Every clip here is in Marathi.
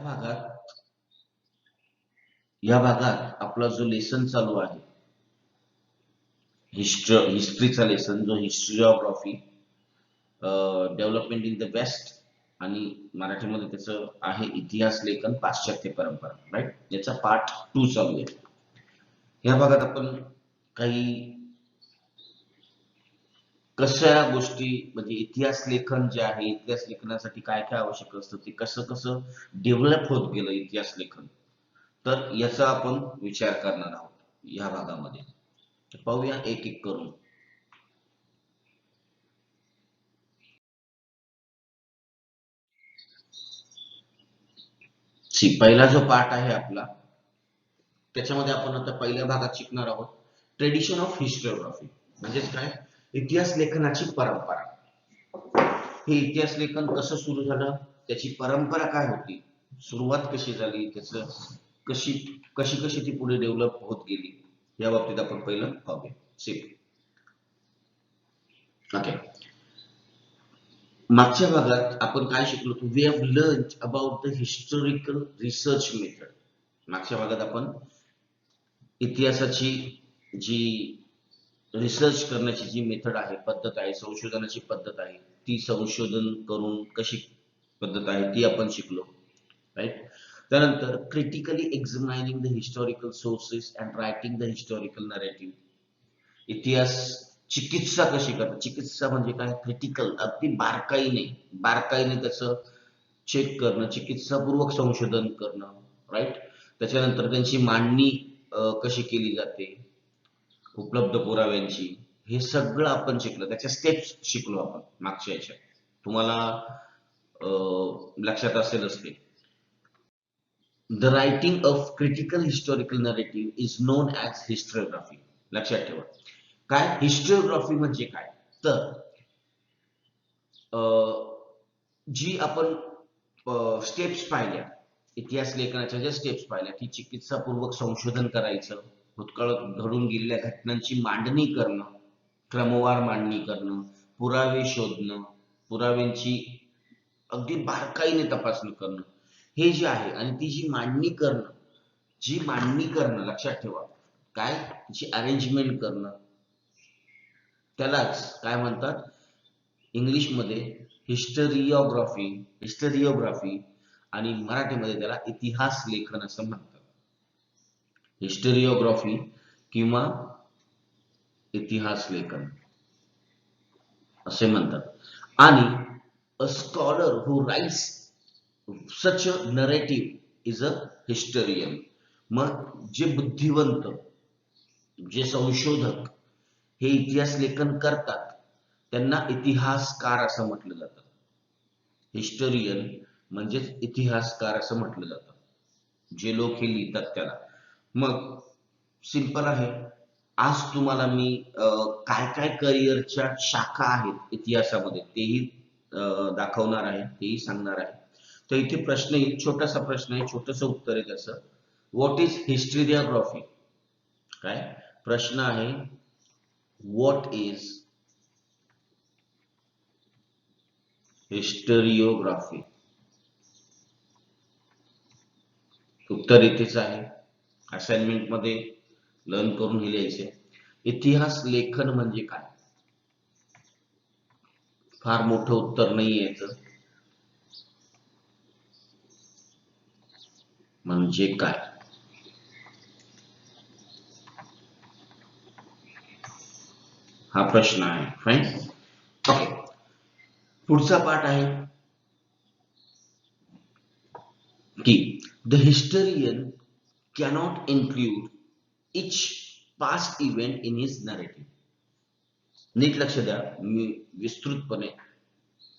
भागात या भागात आपला जो लेसन चालू आहे, हिस्ट्रीचा लेसन, जो history geography development in the west, आणि मराठीमध्ये त्याचं आहे इतिहास लेखन पाश्चात्य परंपरा, राईट. याचा पार्ट 2 चालू आहे. या भागात आपण काही कशा गोष्टी, म्हणजे इतिहास लेखन जे आहे, इतिहास लेखनासाठी काय काय आवश्यक असतं, ते कसं कसं डेव्हलप होत गेलं इतिहास लेखन, तर याचा आपण विचार करणार आहोत या भागामध्ये. पाहूया एक एक करून. पहिला जो पार्ट आहे आपला, त्याच्यामध्ये आपण आता पहिल्या भागात शिकणार आहोत ट्रेडिशन ऑफ हिस्टोग्राफी. म्हणजेच काय, इतिहास लेखनाची परंपरा. हे इतिहास लेखन कसं सुरू झालं, त्याची परंपरा काय होती, सुरुवात कशी झाली, त्याचं कशी कशी कशी ती पुढे डेव्हलप होत गेली, या बाबतीत आपण पहिलं पाहूया. ओके. मागच्या भागात आपण काय शिकलो, we have learn about the historical research method. मागच्या भागात आपण इतिहासाची जी रिसर्च करण्याची जी मेथड आहे, पद्धत आहे, संशोधनाची पद्धत आहे, ती संशोधन करून कशी पद्धत आहे ती आपण शिकलो, राईट. त्यानंतर critically examining the historical sources and writing the historical narrative. इतिहास चिकित्सा कशी करतात, चिकित्सा म्हणजे काय, क्रिटिकल, अगदी बारकाईने त्याचं चेक करणं, चिकित्सापूर्वक संशोधन करणं, राईट. त्याच्यानंतर त्यांची मांडणी कशी केली जाते, उपलब्ध पुराव्यांची, हे सगळं आपण शिकलो, त्याच्या स्टेप्स शिकलो आपण मागच्या याच्यात. तुम्हाला लक्षात असेलच ते. The writing of critical historical narrative is non as historiography. लक्षात ठेवा, काय हिस्टोग्राफी म्हणजे काय, तर जी आपण स्टेप्स पाहिल्या, इतिहास लेखनाच्या ज्या स्टेप्स पाहिल्या, की चिकित्सापूर्वक संशोधन करायचं, भूतकाळात घडून गेलेल्या घटनांची मांडणी करणं, क्रमवार मांडणी करणं, पुरावे शोधणं, पुराव्यांची अगदी बारकाईने तपासणी करणं, हे जे आहे, आणि ती जी मांडणी करणं, लक्षात ठेवा, काय, जी अरेंजमेंट करणं, त्यालाच काय म्हणतात इंग्लिशमध्ये हिस्टरिओग्राफी, आणि मराठीमध्ये त्याला इतिहास लेखन असं म्हणतात. हिस्टरिओग्राफी किंवा इतिहास लेखन असे म्हणतात. आणि a scholar who writes such a narrative is a historian. मग जे बुद्धिवंत, जे संशोधक हे इतिहास लेखन करतात, त्यांना इतिहासकार असं म्हटलं जातं. हिस्टोरियन म्हणजेच इतिहासकार असं म्हटलं जातं, जे लोक हे लिहितात त्याला. मग सिंपल आहे, आज तुम्हाला मी काय काय करिअरच्या शाखा आहेत इतिहासामध्ये तेही दाखवणार आहे, तेही सांगणार आहे. तर इथे प्रश्न येईल, छोटासा प्रश्न आहे, छोटंसं उत्तर आहे त्याचं. What is historiography? काय प्रश्न आहे, व्हॉट इज हिस्टरिओग्राफी? उत्तर इथेच आहे, असाइनमेंट मध्ये लर्न करून हे लिहायचे. इतिहास लेखन म्हणजे काय? फार मोठं उत्तर नाही याचं. म्हणजे काय, हा प्रश्न आहे. फाईन. ओके. पुढचा पाठ आहे की the historian cannot include each past event in his narrative. नीट लक्ष द्या, मी विस्तृतपणे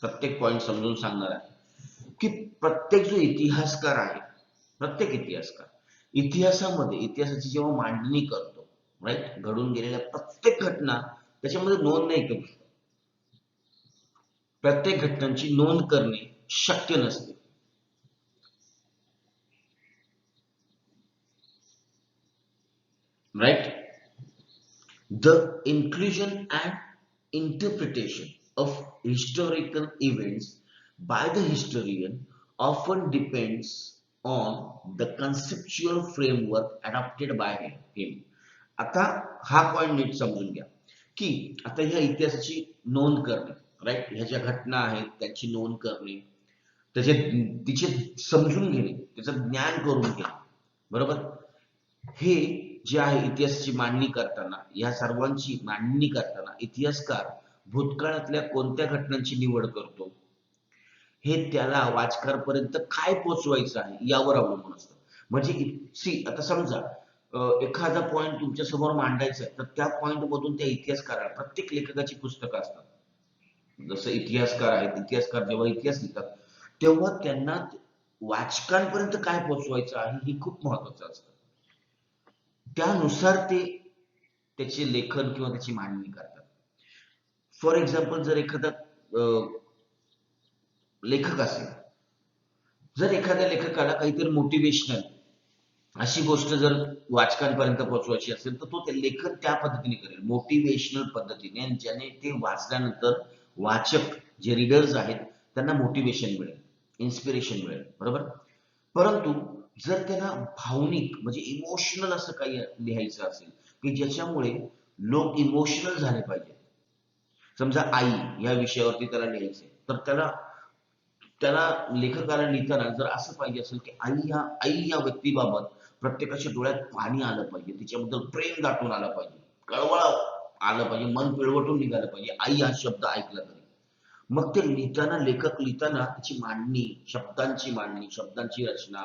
प्रत्येक पॉइंट समजून सांगणार आहे की प्रत्येक जो इतिहासकार आहे, प्रत्येक इतिहासामध्ये इतिहासाची जेव्हा मांडणी करतो, राईट, घडून गेलेल्या प्रत्येक घटना त्याच्यामध्ये नोंद नाही करू शकत. प्रत्येक घटनांची नोंद करणे शक्य नसते. Right. The inclusion and interpretation of historical events by the historian often depends on the conceptual framework adopted by him. आता हा पॉइंट नीट समजून घ्या की आता ह्या इतिहासाची नोंद करणे, राईट, ह्या ज्या घटना आहेत त्यांची नोंद करणे, त्याचे तिचे समजून घेणे, त्याचं ज्ञान करून घेणे, बरोबर. हे जे आहे इतिहासाची मांडणी करताना, या सर्वांची मांडणी करताना इतिहासकार भूतकाळातल्या कोणत्या घटनांची निवड करतो हे त्याला वाचकांपर्यंत काय पोहोचवायचं आहे यावर अवलंबून असतं. म्हणजे आता समजा एखादा पॉइंट तुमच्या समोर मांडायचा आहे, तर त्या पॉइंट मधून त्या इतिहासकाराला, प्रत्येक लेखकाची पुस्तकं असतात, जसं इतिहासकार आहेत, इतिहासकार जेव्हा इतिहास लिहितात तेव्हा त्यांना वाचकांपर्यंत काय पोहोचवायचं आहे हे खूप महत्वाचं असतं. त्यानुसार ते त्याचे लेखन किंवा त्याची मांडणी करतात. फॉर एक्झाम्पल, जर एखादा लेखक असेल, जर एखाद्या लेखकाला काहीतरी मोटिवेशनल अशी गोष्ट जर वाचकांपर्यंत पोहोचवायची असेल, तर तो ते लेखन त्या पद्धतीने करेल, मोटिवेशनल पद्धतीने, आणि ज्याने ते वाचल्यानंतर वाचक जे रीडर्स आहेत त्यांना मोटिवेशन मिळेल, इन्स्पिरेशन मिळेल, बरोबर. परंतु जर त्यांना भावनिक म्हणजे इमोशनल असं काही लिहायचं असेल की ज्याच्यामुळे लोक इमोशनल झाले पाहिजे, समजा आई या विषयावरती त्याला लिहायचंय, तर त्याला त्याला लेखकाला लिहिताना जर असं पाहिजे असेल की आई या व्यक्तीबाबत प्रत्येकाच्या डोळ्यात पाणी आलं पाहिजे, तिच्याबद्दल प्रेम दाटून आलं पाहिजे, कळवळ आलं पाहिजे, मन पिळवटून निघालं पाहिजे आई हा शब्द ऐकला तरी, मग ते लिहिताना, लेखक लिहिताना त्याची मांडणी, शब्दांची रचना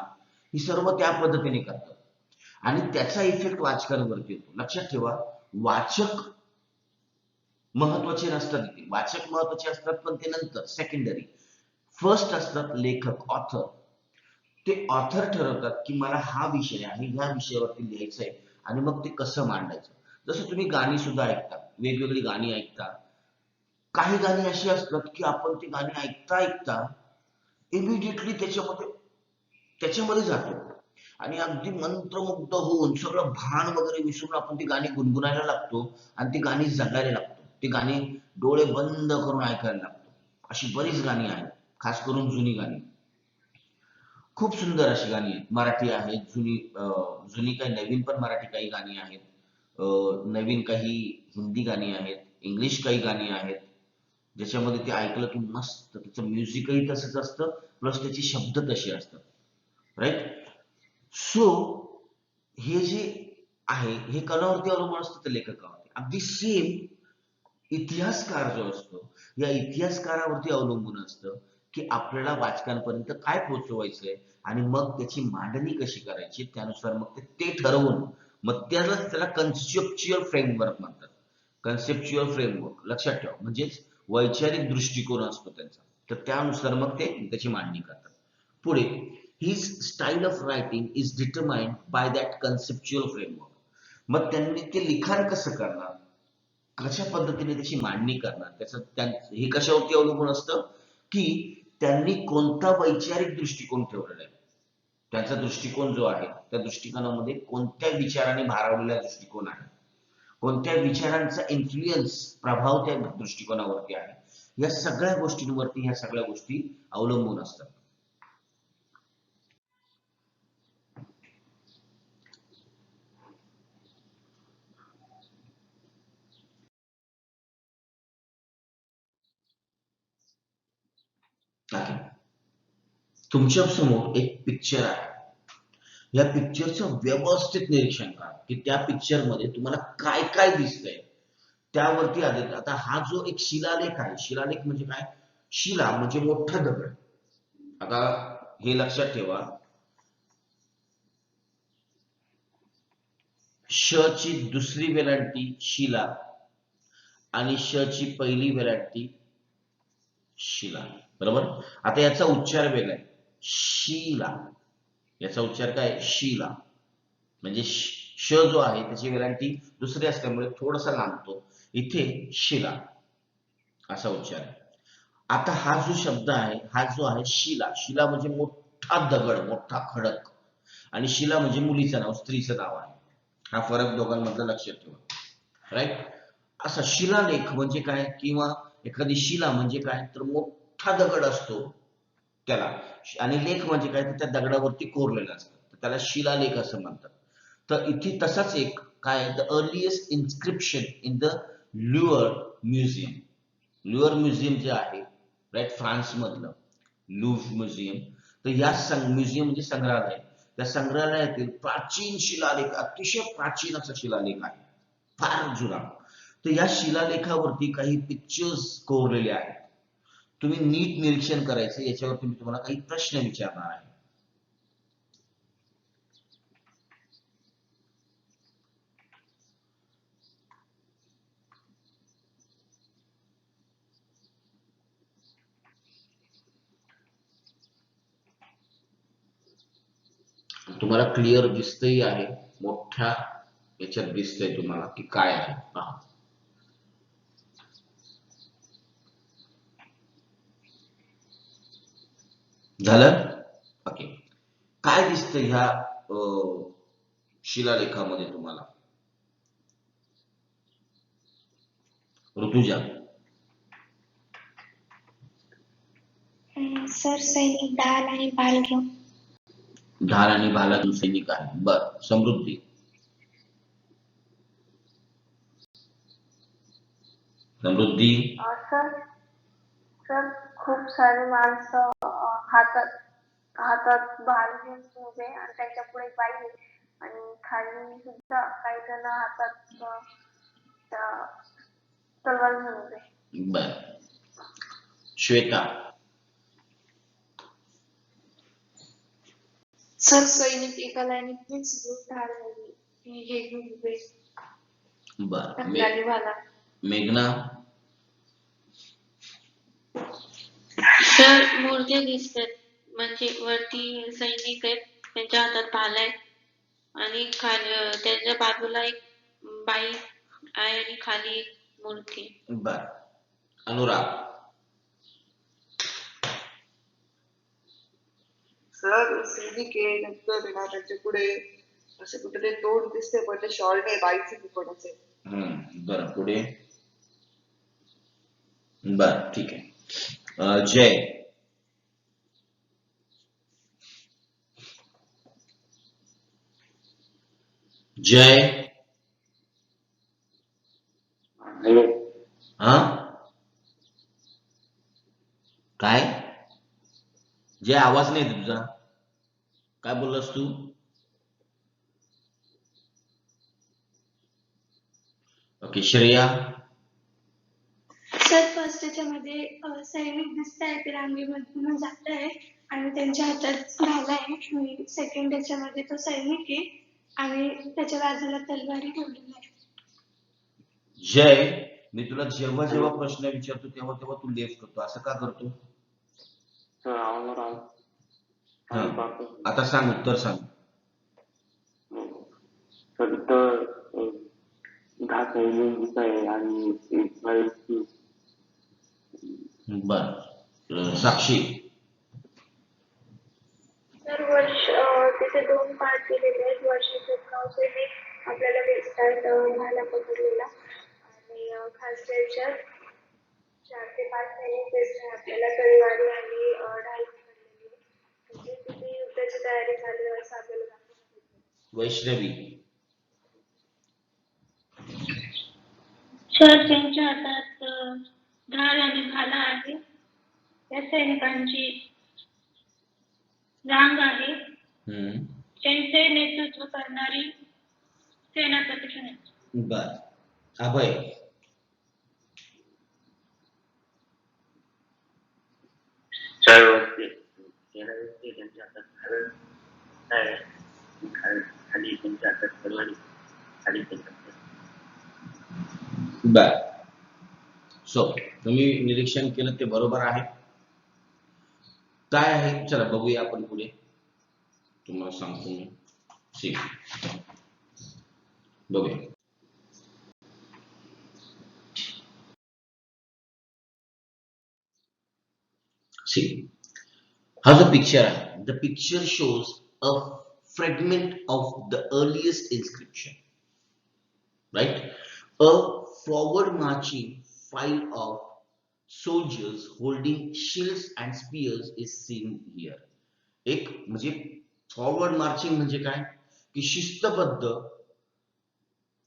ही सर्व त्या पद्धतीने करतात आणि त्याचा इफेक्ट वाचकांवरती येतो. लक्षात ठेवा, वाचक महत्वाचे नसतात इथे, वाचक महत्वाचे असतात पण ते नंतर, सेकंडरी. फर्स्ट असतात लेखक, ऑथर. ते ऑथर ठरवतात की मला हा विषय आहे, ह्या विषयावरती लिहायचं आहे आणि मग ते कसं मांडायचं. जसं तुम्ही गाणी सुद्धा ऐकता, वेगवेगळी गाणी ऐकता, काही गाणी अशी असतात की आपण ती गाणी ऐकता ऐकता इमिडिएटली त्याच्यामध्ये जातो आणि अगदी मंत्रमुग्ध होऊन सगळं भान वगैरे विसरून आपण ती गाणी गुणगुणायला लागतो आणि ती गाणी जगायला लागतो, ती गाणी डोळे बंद करून ऐकायला लागतो. अशी बरीच गाणी आहेत, खास करून जुनी गाणी, खूप सुंदर अशी गाणी आहेत, मराठी आहेत, जुनी काही, नवीन पण मराठी काही गाणी आहेत, नवीन काही हिंदी गाणी आहेत, इंग्लिश काही गाणी आहेत, ज्याच्यामध्ये ते ऐकलं की मस्त, त्याचं म्युझिकही तसंच असतं, प्लस त्याची शब्द तसे असतात, राईट. सो हे जे आहे हे कलावरती अवलंबून असतं, ते लेखकावरती. अगदी सेम इतिहासकार जो असतो, या इतिहासकारावरती अवलंबून असतं की आपल्याला वाचकांपर्यंत काय पोहोचवायचंय आणि मग त्याची मांडणी कशी करायची, त्यानुसार मग ते ठरवून, मग त्याला कन्सेप्च्युअल फ्रेमवर्क म्हणतात. कन्सेप्च्युअल फ्रेमवर्क लक्षात ठेवा, म्हणजेच वैचारिक दृष्टिकोन असतो त्यांचा, तर त्यानुसार मग ते त्याची मांडणी करतात. पुढे, his style of writing is determined by that conceptual framework. मग त्यांनी ते लिखाण कसं करणार, कशा पद्धतीने त्याची मांडणी करणार, हे कशावरती अवलंबून असतं की त्यांनी कोणता वैचारिक दृष्टिकोन ठेवलेला आहे, त्यांचा दृष्टिकोन जो आहे त्या दृष्टिकोनामध्ये कोणत्या विचाराने भारावलेला दृष्टिकोन आहे, कोणत्या विचारांचा इन्फ्लुएन्स, प्रभाव त्या दृष्टिकोनावरती आहे, या सगळ्या गोष्टींवरती ह्या सगळ्या गोष्टी अवलंबून असतात. आहे. तुमच्या समोर एक पिक्चर आहे, या पिक्चरचं व्यवस्थित निरीक्षण करा की त्या पिक्चर मध्ये तुम्हाला काय काय दिसतंय, त्यावरती आधारित. आता हा जो एक शिलालेख आहे, शिलालेख म्हणजे काय, शिला म्हणजे मोठा दगड. आता हे लक्षात ठेवा, श ची दुसरी वेलांटी शिला आणि श ची पहिली वेलांटी शिला, बरोबर. आता याचा उच्चार वेगळा आहे, शीला, याचा उच्चार काय, शीला, म्हणजे श जो आहे त्याची वेलांटी दुसरी असल्यामुळे थोडासा लांबतो, इथे शिला असा उच्चार आहे. आता हा जो शब्द आहे, हा जो आहे शिला, शिला म्हणजे मोठा दगड, मोठा खडक, आणि शिला म्हणजे मुलीचं नाव, स्त्रीचं नाव आहे. हा फरक दोघांमधला लक्षात ठेवा, राईट. असा शिलालेख म्हणजे काय, किंवा एखादी शिला म्हणजे काय, तर मोठा दगड असतो, त्याला. आणि लेख म्हणजे काय, तर त्या दगडावरती कोरलेलं असतं, तर त्याला शिलालेख असं म्हणतात. तर इथे तसाच एक काय, the earliest inscription in the ल्युअर museum. ल्युअर museum जे आहे राईट, फ्रान्स मधलं लुव्ह म्युझियम. तर या म्युझियम म्हणजे संग्रहालय, त्या संग्रहालयातील प्राचीन शिलालेख, अतिशय प्राचीन असा शिलालेख आहे, फार जुना. तर या शिलालेखावरती काही पिक्चर्स कोरलेले आहेत. तुम्ही नीट निरीक्षण करायचं, याच्यावरती मी तुम्हाला काही प्रश्न विचारणार आहे. तुम्हाला क्लिअर दिसतही आहे, मोठ्या याच्यात दिसतंय तुम्हाला की काय आहे. पहा, झालं. ओके. काय दिसतंय ह्या शिलालेखामध्ये तुम्हाला, ऋतुजा? सर सैनिक ढाल आणि भाल घेऊन. ढाल आणि भाला सैनिक आहे. बर, समृद्धी? समृद्धी? सर सर खूप सारे माणसं हातात हातात भाल घेऊन उभे आणि त्यांच्या पुढे बाई आहे. आणि खाली सुद्धा काही जण हातात तलवार घेऊन उभे. बर. श्वेता? सर सैनिक एका लाईनीत सगळं ढाल हे घेऊन उभे. बर. भाला. मेघना? सर मूर्त्या दिसतात, म्हणजे वरती सैनिक आहेत, त्यांच्या हातात भाला आहे आणि खाली त्याच्या बाजूला एक बाई आहे आणि खाली एक मूर्ती. बर. अनुराग? सर सैनिक आहे, नंतर ना त्यांच्या पुढे असं कुठे तोंड दिसते, पण ते शॉर्ट आहे, बाईचं पण असेल. बरं, पुढे? बर, ठीक आहे. जय? जय? हा, काय? जय, आवाज नाही तुझा, काय बोललास तू? ओके. श्रेया? सर फर्स्ट त्याच्यामध्ये सैनिक दिसत आहे, ते रांगेमधून जात आहे आणि त्यांच्या हातात भाला आहे. आणि सेकंड त्याच्यामध्ये तो सैनिक आहे आणि त्याच्या बाजूला तलवारी ठेवलेली आहे. जय, मी तुला जेव्हा जेव्हा प्रश्न विचारतो तेव्हा तेव्हा तू लेफ्ट करतो, असं का करतो? आता सांग, उत्तर सांग. बर. साक्षी? तर वर्ष तिथे 2 पार्ट दिलेले आहेत. वर्षाचं नाव सैनिक आपल्याला दिसतात, भाला पकडलेला आणि खालच्या याच्यात 4 ते 5 सैनिक दिसतात आपल्याला, तलवारी आणि ढाल पकडलेली. म्हणजे तिथे युद्धाची तयारी चालू आहे असं आपल्याला दाखवतात. वैष्णवी? सर त्यांच्या हातात ढाल आणि भाला आहे. त्या सैनिकांची रांग आहे. त्यांचे नेतृत्व करणारी सेनापती आहे. बर. अभय? त्यांच्या हातात भारत आहे, खाली त्यांच्या हातात तलवारी, खाली त्यांच्या हातात. बर. सो तुम्ही निरीक्षण केलं ते बरोबर आहे. काय आहे, चला बघूया आपण पुढे, तुम्हाला सांगतो मी. सी, बघूया. सी, हा जो पिक्चर आहे, the picture shows a fragment of the earliest inscription, right? A forward marching file of soldiers holding shields and spears is seen here. एक म्हणजे फॉरवर्ड मार्चिंग म्हणजे काय की शिस्तबद्ध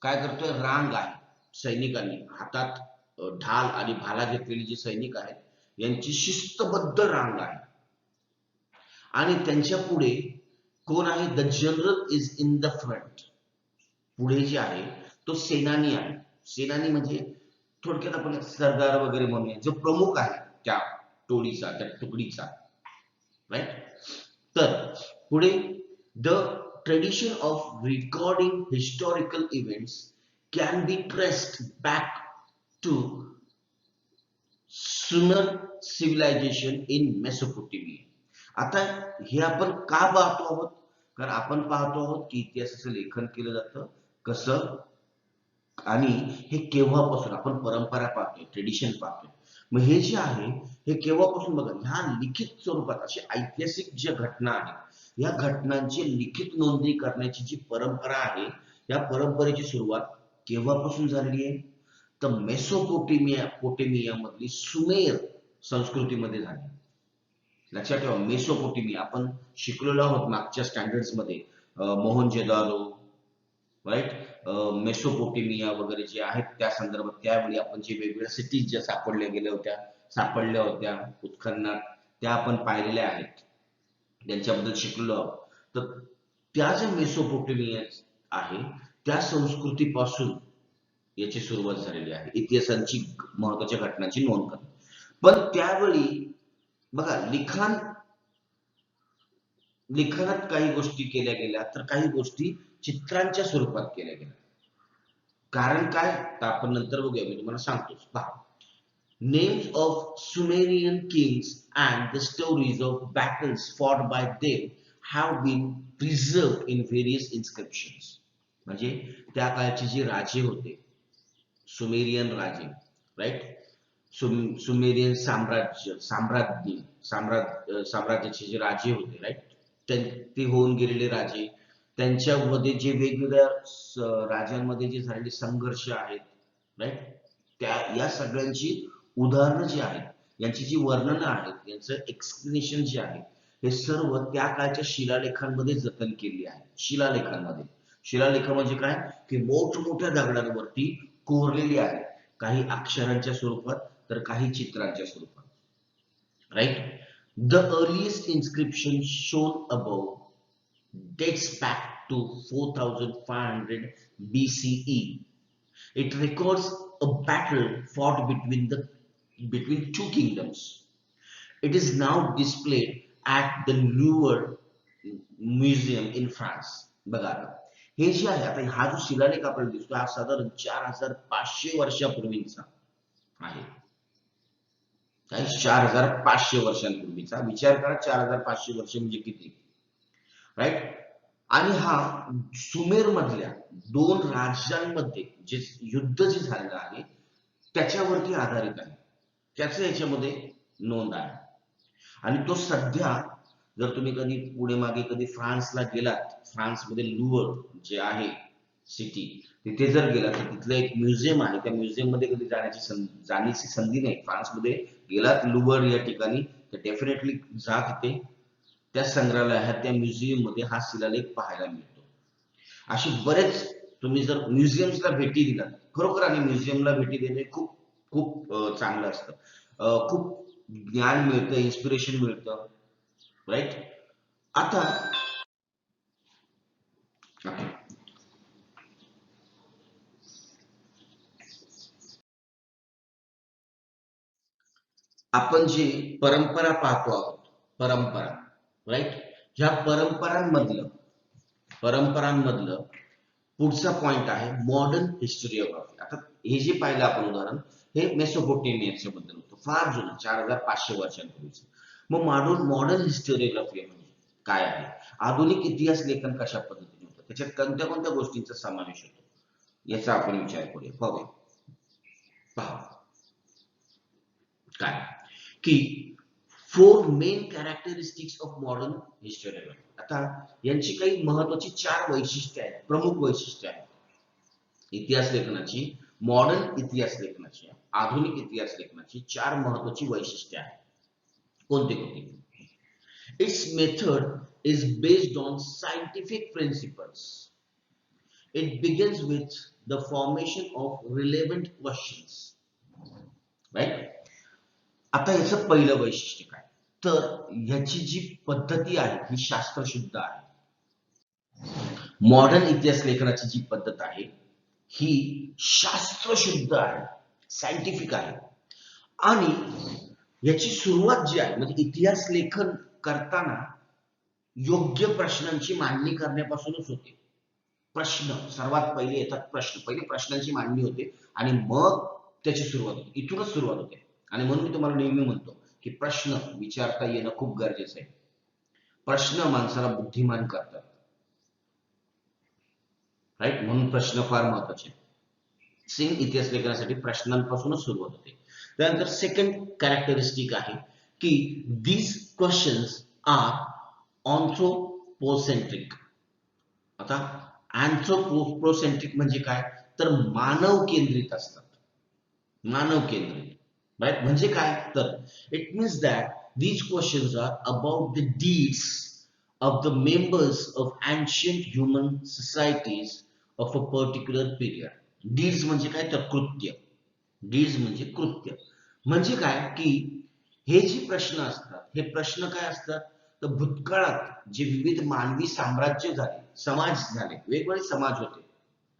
काय करतोय रांग आहे सैनिकांनी हातात ढाल आणि भाला घेतलेली जी सैनिक आहेत यांची शिस्तबद्ध रांग आहे आणि त्यांच्या पुढे कोण आहे the general is in the front पुढे जे आहे तो सेनानी आहे सेनानी म्हणजे थोडक्यात आपण सरदार वगैरे म्हणूया जो प्रमुख आहे त्या टोळीचा त्या तुकडीचा राईट तर पुढे the tradition of recording historical events can be traced back to Sumer civilization in Mesopotamia. आता हे आपण का पाहतो आहोत कारण आपण पाहतो आहोत की इतिहासाचं लेखन केलं जातं कसं आणि हे केव्हापासून आपण परंपरा पाहतोय ट्रेडिशन पाहतोय मग हे जे आहे हे केव्हापासून बघा ह्या लिखित स्वरूपात अशा ऐतिहासिक ज्या घटना आहेत या घटनांची लिखित नोंदणी करण्याची जी परंपरा आहे या परंपरेची सुरुवात केव्हापासून झालेली आहे तर मेसोपोटेमिया मधली सुमेर संस्कृतीमध्ये झाली लक्षात ठेवा मेसोपोटेमिया आपण शिकलेलो आहोत मागच्या स्टँडर्ड्स मध्ये मोहनजोदारो राईट मेसोपोटेमिया वगैरे जे आहेत त्या संदर्भात त्यावेळी आपण जे वेगवेगळ्या सिटीज ज्या सापडल्या होत्या उत्खननात त्या आपण पाहिलेल्या आहेत त्यांच्याबद्दल शिकलो आहोत तर त्या ज्या मेसोपोटेमिया आहे त्या संस्कृतीपासून याची सुरुवात झालेली आहे इतिहासाची महत्वाच्या घटनांची नोंद करणे पण त्यावेळी बघा लिखाणात काही गोष्टी केल्या गेल्या तर काही गोष्टी चित्रांच्या स्वरूपात केल्या गेल्या कारण काय तर आपण नंतर बघूया मी तुम्हाला सांगतोच पहा names of Sumerian kings and the stories of battles fought by them have been preserved in various inscriptions म्हणजे त्या काळचे जे राजे होते सुमेरियन राजे राईट सुमेरियन साम्राज्याचे जे राजे होते राईट ते होऊन गेलेले राजे त्यांच्यामध्ये जे वेगवेगळ्या राज्यांमध्ये जे झालेले संघर्ष आहेत राईट त्या या सगळ्यांची उदाहरणं जी आहेत यांची जी वर्णनं आहेत यांचं एक्सप्लेनेशन जे आहे हे सर्व त्या काळच्या शिलालेखांमध्ये जतन केली आहे शिलालेख म्हणजे काय की मोठमोठ्या दगडांवरती कोरलेली आहे काही अक्षरांच्या स्वरूपात तर काही चित्रांच्या स्वरूपात write the earliest inscription shown above dates back to 4500 BCE. It records a battle fought between two kingdoms. It is now displayed at the Louvre Museum in France. बघा हे जे आहे आता हा जो शिलालेख आपल्याला दिसतो हा साधारण 4500 वर्षापूर्वीचा आहे 4500 वर्षांपूर्वीचा विचार करा 4500 वर्ष म्हणजे किती राईट आणि हा सुमेर मधल्या दोन राज्यांमध्ये जे युद्ध जे झालेलं आहे त्याच्यावरती आधारित आहे त्याचं याच्यामध्ये नोंद आहे आणि तो सध्या जर तुम्ही कधी पुढे मागे कधी फ्रान्सला गेलात फ्रान्समध्ये लुवर जे आहे सिटी तिथे जर गेलात तर तिथलं एक म्युझियम आहे त्या म्युझियम मध्ये कधी जाण्याची संधी नाही फ्रान्समध्ये गेलात लुवर या ठिकाणी तर डेफिनेटली जा तिथे त्या संग्रहालयात त्या म्युझियम मध्ये हा शिलालेख पाहायला मिळतो अशी बरेच तुम्ही जर म्युझियम्सला भेटी दिलात खरोखर आणि म्युझियमला भेटी देणे खूप खूप चांगलं असतं खूप ज्ञान मिळतं इन्स्पिरेशन मिळतं राईट आता आपण जी परंपरा पाहतो आहोत परंपरा राईट ह्या परंपरांमधलं पुढचा पॉइंट आहे मॉडर्न हिस्टोरिओग्राफी आता हे जे पाहिलं आपण उदाहरण हे मेसोपोटेमियाच्या बद्दल होतं फार जुनं 4500 वर्षांपूर्वीचं मग मॉडर्न हिस्टोरिओग्राफी म्हणजे काय आहे आधुनिक इतिहास लेखन कशा पद्धतीने होतं त्याच्यात कोणत्या कोणत्या गोष्टींचा समावेश होतो याचा आपण विचार करूया पाहूया पहा काय की 4 main characteristics of modern historiography आता यांची काही महत्वाची 4 वैशिष्ट्ये आहेत प्रमुख वैशिष्ट्ये आहेत इतिहास लेखनाची मॉडर्न इतिहास लेखनाची आधुनिक इतिहास लेखनाची 4 महत्वाची वैशिष्ट्ये आहेत. कोणती कोणती? Its method is based on scientific principles. It begins with the formation of relevant questions. Right? आता याचं पहिलं वैशिष्ट्य काय? तर ह्याची जी पद्धती आहे ही शास्त्रशुद्ध आहे. मॉडर्न इतिहास लेखनाची जी पद्धत आहे ही शास्त्रशुद्ध आहे, सायंटिफिक आहे. आणि याची सुरुवात जी आहे म्हणजे इतिहास लेखन करताना योग्य प्रश्नांची मांडणी करण्यापासूनच होते. प्रश्न सर्वात पहिले येतात. पहिले प्रश्नांची मांडणी होते आणि मग त्याची सुरुवात होते. इथूनच सुरुवात होते. आणि म्हणून मी तुम्हाला नेहमी म्हणतो की प्रश्न विचारता येणं खूप गरजेचं आहे. प्रश्न माणसाला बुद्धिमान करतात. राईट? म्हणून प्रश्न फार महत्वाचे. सेम इतिहास लेखनासाठी प्रश्नांपासूनच सुरुवात होते. त्यानंतर सेकंड कॅरेक्टरिस्टिक आहे की दीज क्वेश्चन्स आर ऑन्थ्रोपोसेंट्रिक. आता अँथ्रोपोसेंट्रिक म्हणजे काय? तर मानव केंद्रित असतात. मानव केंद्रित. राईट? म्हणजे काय? तर it means that these questions are about the deeds of the members of ancient human societies of a particular period. Deeds म्हणजे काय? तर कृत्य. Deeds म्हणजे कृत्य. म्हणजे काय की हे जे प्रश्न असतात हे प्रश्न काय असतात? तर भूतकाळात जे विविध मानवी साम्राज्य झाले, समाज झाले, वेगवेगळे समाज होते.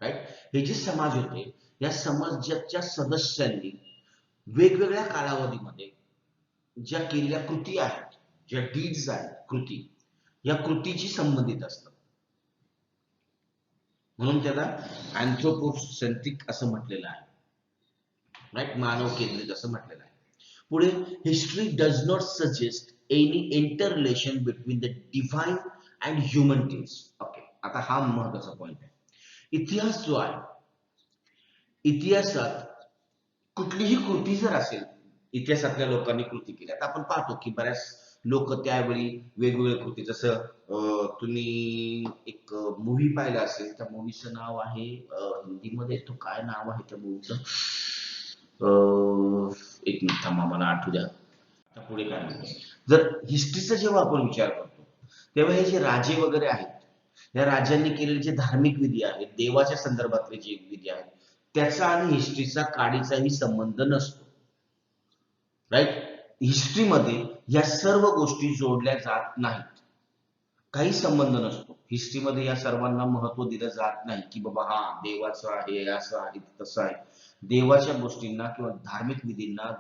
राईट? हे जे समाज होते या समाजाच्या सदस्यांनी वेगवेगळ्या कालावधीमध्ये ज्या केलेल्या कृती आहेत, ज्या डीड्स आहेत, कृती, या कृतीची संबंधित असतात. म्हणून त्याला अँथ्रोपोसेंट्रिक असं म्हटलेलं आहे. राईट? मानव केंद्रित असं म्हटलेलं आहे. पुढे history does not suggest any interrelation between the divine and human test. Okay, आता हा महत्वाचा पॉइंट आहे. इतिहास जो आहे, इतिहासात कुठलीही कृती जर असेल, इतिहासातल्या लोकांनी कृती केली, आता आपण पाहतो की बऱ्याच लोक त्यावेळी वेगवेगळ्या कृती, जसं तुम्ही एक मूवी पाहिला असेल, त्या मूवीचं नाव आहे हिंदीमध्ये, तो काय नाव आहे त्या मूवीचं? एक मिनिट थांबा, मला आठवू द्या. आता पुढे काय म्हणतो, जर हिस्ट्रीचा जेव्हा आपण विचार करतो तेव्हा हे जे राजे वगैरे आहेत या राजांनी केलेले जे धार्मिक विधी आहेत, देवाच्या संदर्भातले जे विधी आहेत, त्याचा आणि हिस्ट्रीचा काडीचाही संबंध नसतो. राईट? हिस्ट्रीमध्ये या सर्व गोष्टी जोडल्या जात नाहीत. काही संबंध नसतो. हिस्ट्रीमध्ये या सर्वांना महत्व दिलं जात नाही की बाबा हा देवाचं आहे, असं आहे, तसं आहे. देवाच्या गोष्टींना किंवा धार्मिक विधींना,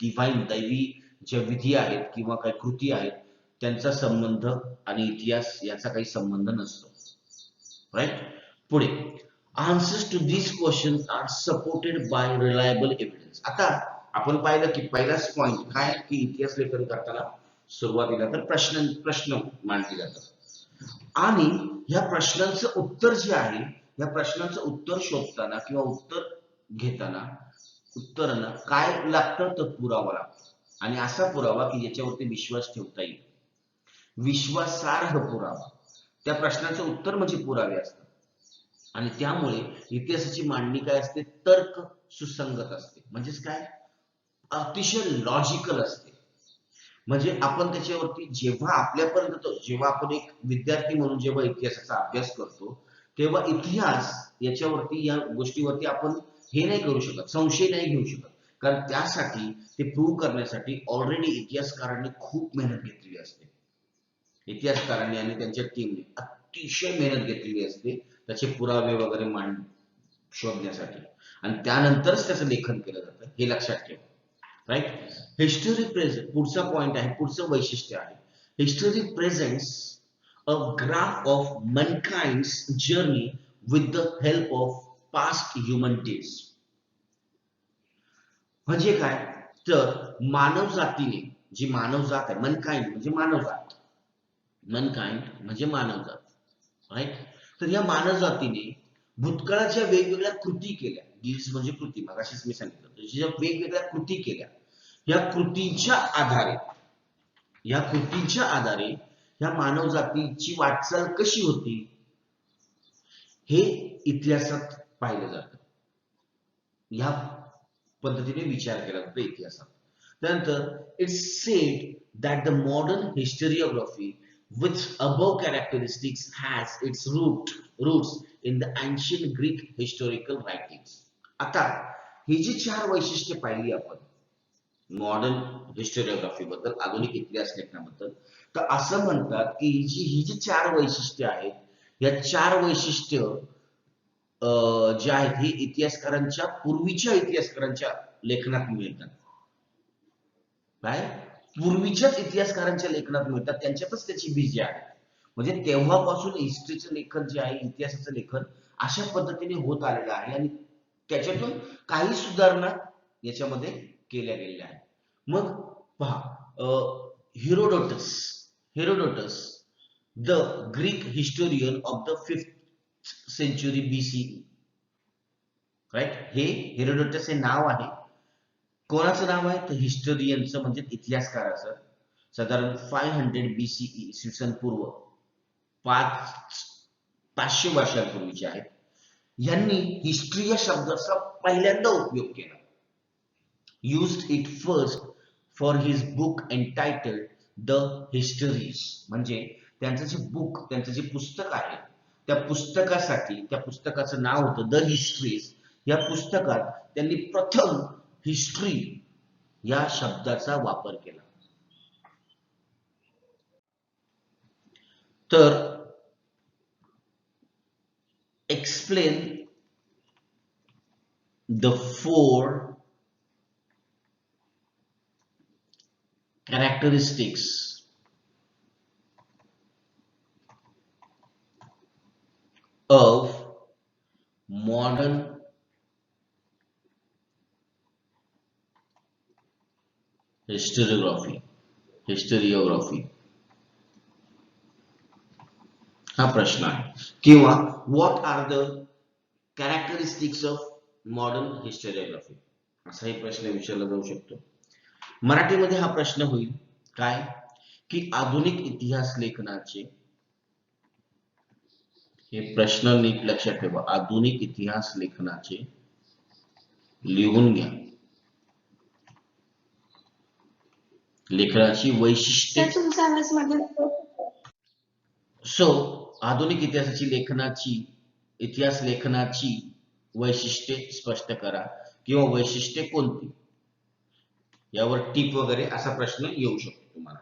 डिव्हाइन दैवी ज्या विधी आहेत किंवा काही कृती आहेत त्यांचा संबंध आणि इतिहास याचा काही संबंध नसतो. राईट? पुढे answers to these questions are supported by reliable evidence. आता आपण पाहिलं की पहिलाच पॉइंट काय की इतिहास लेखन करताना सुरुवातीला तर प्रश्न मांडले जातात आणि ह्या प्रश्नांचं उत्तर जे आहे, या प्रश्नांचं उत्तर शोधताना किंवा उत्तर घेताना उत्तरांना काय लागतं? तर पुरावा लागतो. आणि असा पुरावा की ज्याच्यावरती विश्वास ठेवता येईल, विश्वासार्ह पुरावा. त्या प्रश्नाचं उत्तर म्हणजे पुरावे असतात. आणि त्यामुळे इतिहासाची मांडणी काय असते? तर्क सुसंगत असते. म्हणजेच काय? अतिशय लॉजिकल असते. म्हणजे आपण त्याच्यावरती जेव्हा आपल्यापर्यंत, जेव्हा आपण एक विद्यार्थी म्हणून जेव्हा इतिहासाचा अभ्यास करतो तेव्हा इतिहास याच्यावरती, या गोष्टीवरती आपण हे नाही करू शकत, संशय नाही घेऊ शकत. कारण त्यासाठी, ते प्रूव्ह करण्यासाठी ऑलरेडी इतिहासकारांनी खूप मेहनत घेतलेली असते. इतिहासकारांनी आणि त्यांच्या टीमने अतिशय मेहनत घेतलेली असते त्याचे पुरावे वगैरे शोधण्यासाठी, आणि त्यानंतरच त्याचं लेखन केलं जातं. हे लक्षात ठेवा. राईट? हिस्टरी प्रेझेंट, पुढचा पॉइंट आहे, पुढचं वैशिष्ट्य आहे, history presents a graph of mankind's journey with the help of past human days. म्हणजे काय? तर मानव जातीने, जी मानव जात आहे, मनकाइंड म्हणजे मानवजात, मनकाइंड म्हणजे मानवजात. राईट? तर या मानवजातीने भूतकाळाच्या वेगवेगळ्या कृती केल्या. डीड्स म्हणजे कृती, मगाशीच मी सांगितलं. ज्या वेगवेगळ्या कृती केल्या, या कृतींच्या आधारे या मानवजातीची वाटचाल कशी होती हे इतिहासात पाहिलं जातं. या पद्धतीने विचार केला जातो इतिहासात. त्यानंतर it's said that the modern historiography with above characteristics has its roots in the ancient Greek historical writings. आता ही जी 4 वैशिष्ट्ये पाहिली आपण मॉडर्न हिस्टोरिओग्राफी बद्दल, आधुनिक इतिहास लेखनाबद्दल, तर असं म्हणतात की ही जी 4 वैशिष्ट्ये आहेत या 4 वैशिष्ट्य जे आहेत ही इतिहासकारांच्या पूर्वीच्या इतिहासकारांच्या लेखनात मिळतात. काय पूर्वीच्याच इतिहासकारांच्या लेखनात मिळतात, त्यांच्यातच त्याची बीजे आहेत. म्हणजे तेव्हापासून हिस्ट्रीचं लेखन जे आहे, इतिहासाचं लेखन अशा पद्धतीने होत आलेलं आहे आणि त्याच्यातून काही सुधारणा याच्यामध्ये केल्या गेलेल्या आहेत. मग पहा, Herodotus the Greek historian of the 5th century BCE, right. हे हेरोडोटस हे नाव आहे. कोणाचं नाव आहे तर हिस्टोरियनचं म्हणजे इतिहासकाराचं. साधारण 500 BCE इसवी सन पूर्व 500 वर्षांपूर्वीचे आहेत. यांनी हिस्ट्री या शब्दाचा पहिल्यांदा उपयोग केला. used it first for his book entitled The Histories. म्हणजे त्यांचं जे बुक, त्यांचं जे पुस्तक आहे त्या पुस्तकासाठी, त्या पुस्तकाचं नाव होतं द हिस्ट्रीज. या पुस्तकात त्यांनी प्रथम हिस्ट्री या शब्दाचा वापर केला. तर explain the 4 characteristics of modern historiography हा प्रश्न आहे. किंवा what are the characteristics of modern historiography, असाही प्रश्न विचारला जाऊ शकतो. मराठीमध्ये हा प्रश्न होईल काय की आधुनिक इतिहास लेखनाचे, हे प्रश्न नीट लक्षात ठेवा, आधुनिक इतिहास लेखनाचे लिहून घ्या, लेखनाची वैशिष्ट्ये. सो आधुनिक इतिहास लेखनाची वैशिष्ट्ये स्पष्ट करा किंवा वैशिष्ट्ये कोणती, यावर टिप वगैरे असा प्रश्न येऊ शकतो तुम्हाला.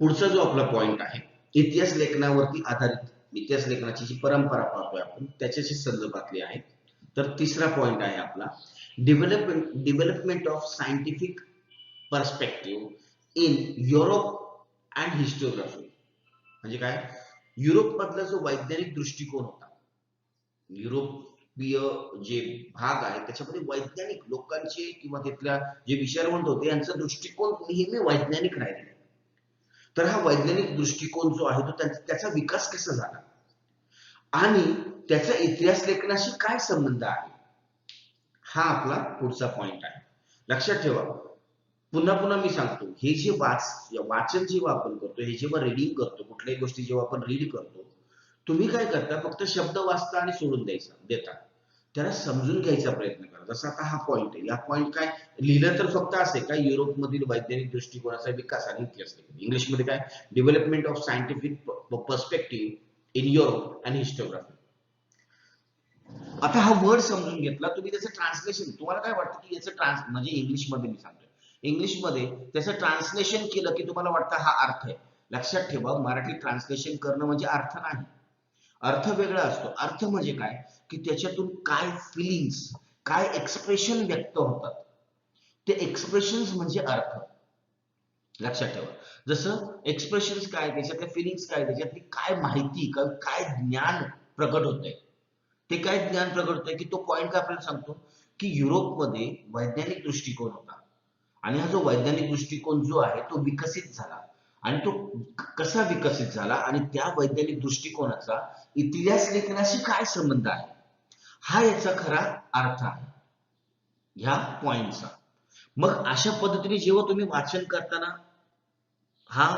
पुढचा जो आपला पॉइंट आहे, इतिहास लेखनावरती आधारित इतिहास लेखनाची जी परंपरा पाहतोय आपण त्याच्याशी संदर्भातली आहे. तर तिसरा पॉइंट आहे आपला development of scientific perspective in Europe and historiography. म्हणजे काय, युरोप मधला जो वैज्ञानिक दृष्टिकोन होता, युरोपीय जे भाग आहे त्याच्यामध्ये वैज्ञानिक लोकांचे किंवा तिथल्या जे विचारवंत होते यांचा दृष्टिकोन नेहमी वैज्ञानिक राहिलेला. तर हा वैज्ञानिक दृष्टिकोन जो आहे तो त्याचा विकास कसा झाला आणि त्याचा इतिहास लेखनाशी काय संबंध आहे, हा आपला पुढचा पॉइंट आहे. लक्षात ठेवा, पुन्हा मी सांगतो, हे जे वाचन जेव्हा आपण करतो, हे जेव्हा रीडिंग करतो, कुठल्याही गोष्टी जेव्हा आपण रीड करतो, तुम्ही काय करता, फक्त शब्द वाचता आणि सोडून देता, त्याला समजून घ्यायचा प्रयत्न करा. जसं आता हा पॉइंट आहे, या पॉइंट काय लिहिलं तर फक्त असे काय, युरोपमधील वैज्ञानिक दृष्टिकोनाचा विकास आणि इतिहास लेखन. इंग्लिशमध्ये काय, development of scientific perspective in Europe and historiography. आता हा वर्ड समजून घेतला, तुम्ही त्याचं ट्रान्सलेशन, तुम्हाला काय वाटतं की याचं म्हणजे इंग्लिशमध्ये मी सांगतोय, इंग्लिशमध्ये त्याचं ट्रान्सलेशन केलं की तुम्हाला वाटतं हा अर्थ आहे. लक्षात ठेवा, मराठी ट्रान्सलेशन करणं म्हणजे अर्थ नाही, अर्थ वेगळा असतो. अर्थ म्हणजे काय की त्याच्यातून काय फिलिंग्स, काय एक्सप्रेशन व्यक्त होतात, ते एक्सप्रेशन्स म्हणजे अर्थ. लक्षात ठेवा, जसं एक्सप्रेशन्स काय, त्याच्यातल्या फिलिंग्स काय, त्याच्यातली काय माहिती, काय ज्ञान प्रगट होतंय, ते काय ज्ञान प्रगट होतंय की तो पॉइंट काय आपल्याला सांगतो की युरोपमध्ये वैज्ञानिक दृष्टिकोन होता आणि हा जो वैज्ञानिक दृष्टिकोन जो आहे तो विकसित झाला. आणि तो कसा विकसित झाला आणि त्या वैज्ञानिक दृष्टिकोनाचा इतिहास लेखनाशी काय संबंध आहे, हा याचा खरा अर्थ आहे ह्या पॉइंटचा. मग अशा पद्धतीने जेव्हा तुम्ही वाचन करताना हा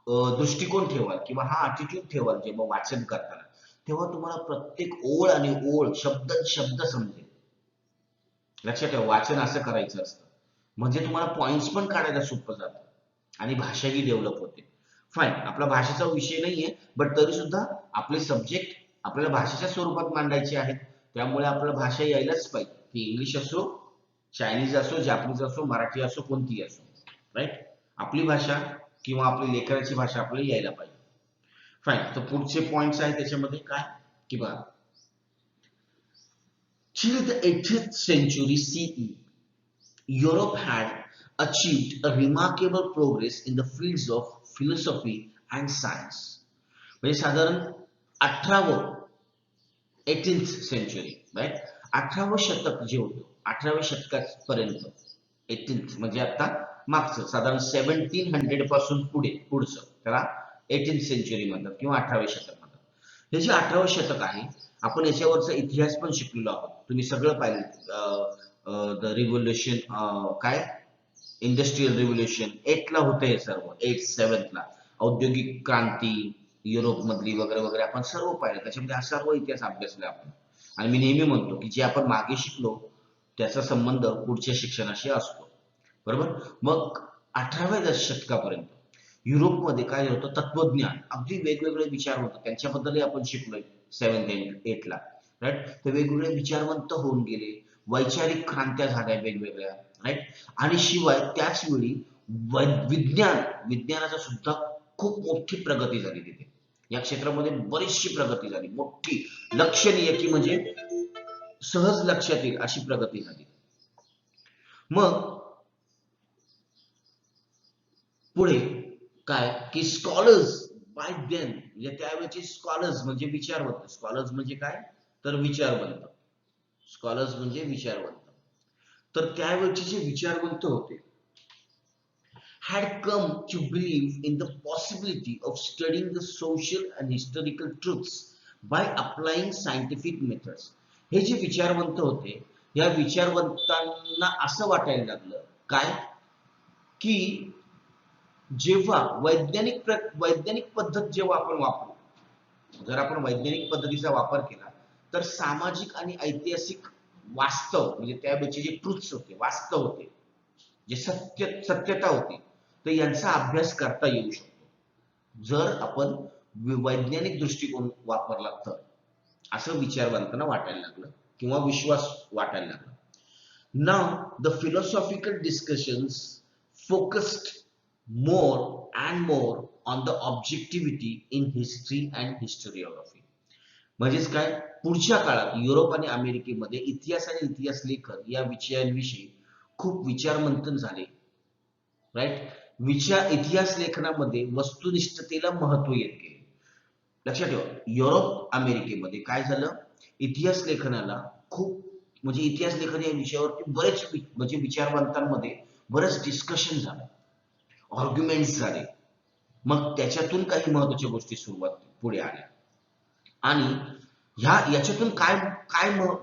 दृष्टिकोन ठेवाल किंवा हा अटिट्यूड ठेवाल जेव्हा वाचन करताना, तेव्हा तुम्हाला प्रत्येक ओळ आणि ओळ, शब्द शब्द समजेल. लक्षात ठेवा, वाचन असं करायचं असतं, म्हणजे तुम्हाला पॉइंट्स पण काढायला सोपं जातं आणि भाषाही डेव्हलप होते. फाईन, आपला भाषेचा विषय नाहीये, बट तरी सुद्धा आपले सब्जेक्ट आपल्याला भाषेच्या स्वरूपात मांडायचे आहेत, त्यामुळे आपल्याला भाषा यायलाच पाहिजे. ती इंग्लिश असो, चायनीज असो, जापनीज असो, मराठी असो, कोणतीही असो. राईट, आपली भाषा किंवा आपली लेखनाची भाषा आपल्याला यायला पाहिजे. फाईन, तर पुढचे पॉइंट्स आहेत त्याच्यामध्ये काय की बघा, till the 18th century CE, Europe had achieved a remarkable progress in the fields of philosophy and science. म्हणजे साधारण 18व 18th सेंचुरी, राईट, 18वं शतक जे होतं, 18व्या शतकापर्यंत, 18th म्हणजे आता मागचं साधारण 1700 पासून पुढचं त्याला 18th सेंचुरी म्हणतात किंवा 18वे शतक म्हणतात. हे जे 18वं शतक आहे, आपण याच्यावरचा इतिहास पण शिकलेलो आहोत. तुम्ही सगळं पाहिलं, द रिव्होल्युशन, काय इंडस्ट्रियल रिव्होल्युशन 8 ला होतं हे सर्व, 7 ला औद्योगिक क्रांती युरोप मधली वगैरे वगैरे आपण सर्व पाहिलं. त्याच्यामध्ये हा सर्व इतिहास अभ्यासला आपण. आणि मी नेहमी म्हणतो की जे आपण मागे शिकलो त्याचा संबंध पुढच्या शिक्षणाशी असतो, बरोबर. मग 18व्या शतकापर्यंत युरोपमध्ये काय होतं, तत्वज्ञान, अगदी वेगवेगळे विचार होते, त्यांच्याबद्दलही आपण शिकलोय 7 8 ला, राईट. ते वेगवेगळे विचारवंत होऊन गेले, वैचारिक क्रांत्या झाल्या वेगवेगळ्या, राईट. आणि शिवाय त्याच वेळी विज्ञानाचा सुद्धा खूप मोठी प्रगती झाली तिथे. या क्षेत्रामध्ये बरीचशी प्रगती झाली, मोठी, लक्षणीय, की म्हणजे सहज लक्षात येईल अशी प्रगती झाली. मग पुढे काय की स्कॉलर्स बाय देन, म्हणजे त्यावेळेचे स्कॉलर्स म्हणजे विचारवंत. स्कॉलर्स म्हणजे काय, तर विचारवंत. स्कॉलर्स म्हणजे विचारवंत. तर त्यावेळेचे जे विचारवंत होते had come to believe in the possibility of studying the social and historical truths by applying scientific methods. हे जे विचारवंत होते, या विचारवंतांना असं वाटायला लागलं काय की जेव्हा वैज्ञानिक पद्धत जेव्हा आपण वापरू, जर आपण वैज्ञानिक पद्धतीचा वापर केला तर सामाजिक आणि ऐतिहासिक वास्तव, म्हणजे त्यावेळेचे जे ट्रुथ्स होते, वास्तव होते, जे सत्यता होती, तर यांचा अभ्यास करता येऊ शकतो जर आपण वैज्ञानिक दृष्टिकोन वापरला तर, असं विचारवंतांना वाटायला लागलं किंवा विश्वास वाटायला लागला. Now the philosophical discussions focused more and more on the objectivity in history and historiography. म्हणजेच काय, पुढच्या काळात युरोप आणि अमेरिकेमध्ये इतिहास आणि इतिहास लेखन या विषयांविषयी खूप विचारमंथन झाले, राईट. इतिहास लेखनामध्ये वस्तुनिष्ठतेला महत्व येत गेले. लक्षात ठेवा, युरोप अमेरिकेमध्ये काय झालं, इतिहास लेखनाला खूप, म्हणजे इतिहास लेखन या विषयावरती बरेच म्हणजे विचारवंतांमध्ये बरेच डिस्कशन झालं, आर्ग्युमेंट्स झाले. मग त्याच्यातून काही महत्वाच्या गोष्टी पुढे आल्या. आणि याच्यातून काय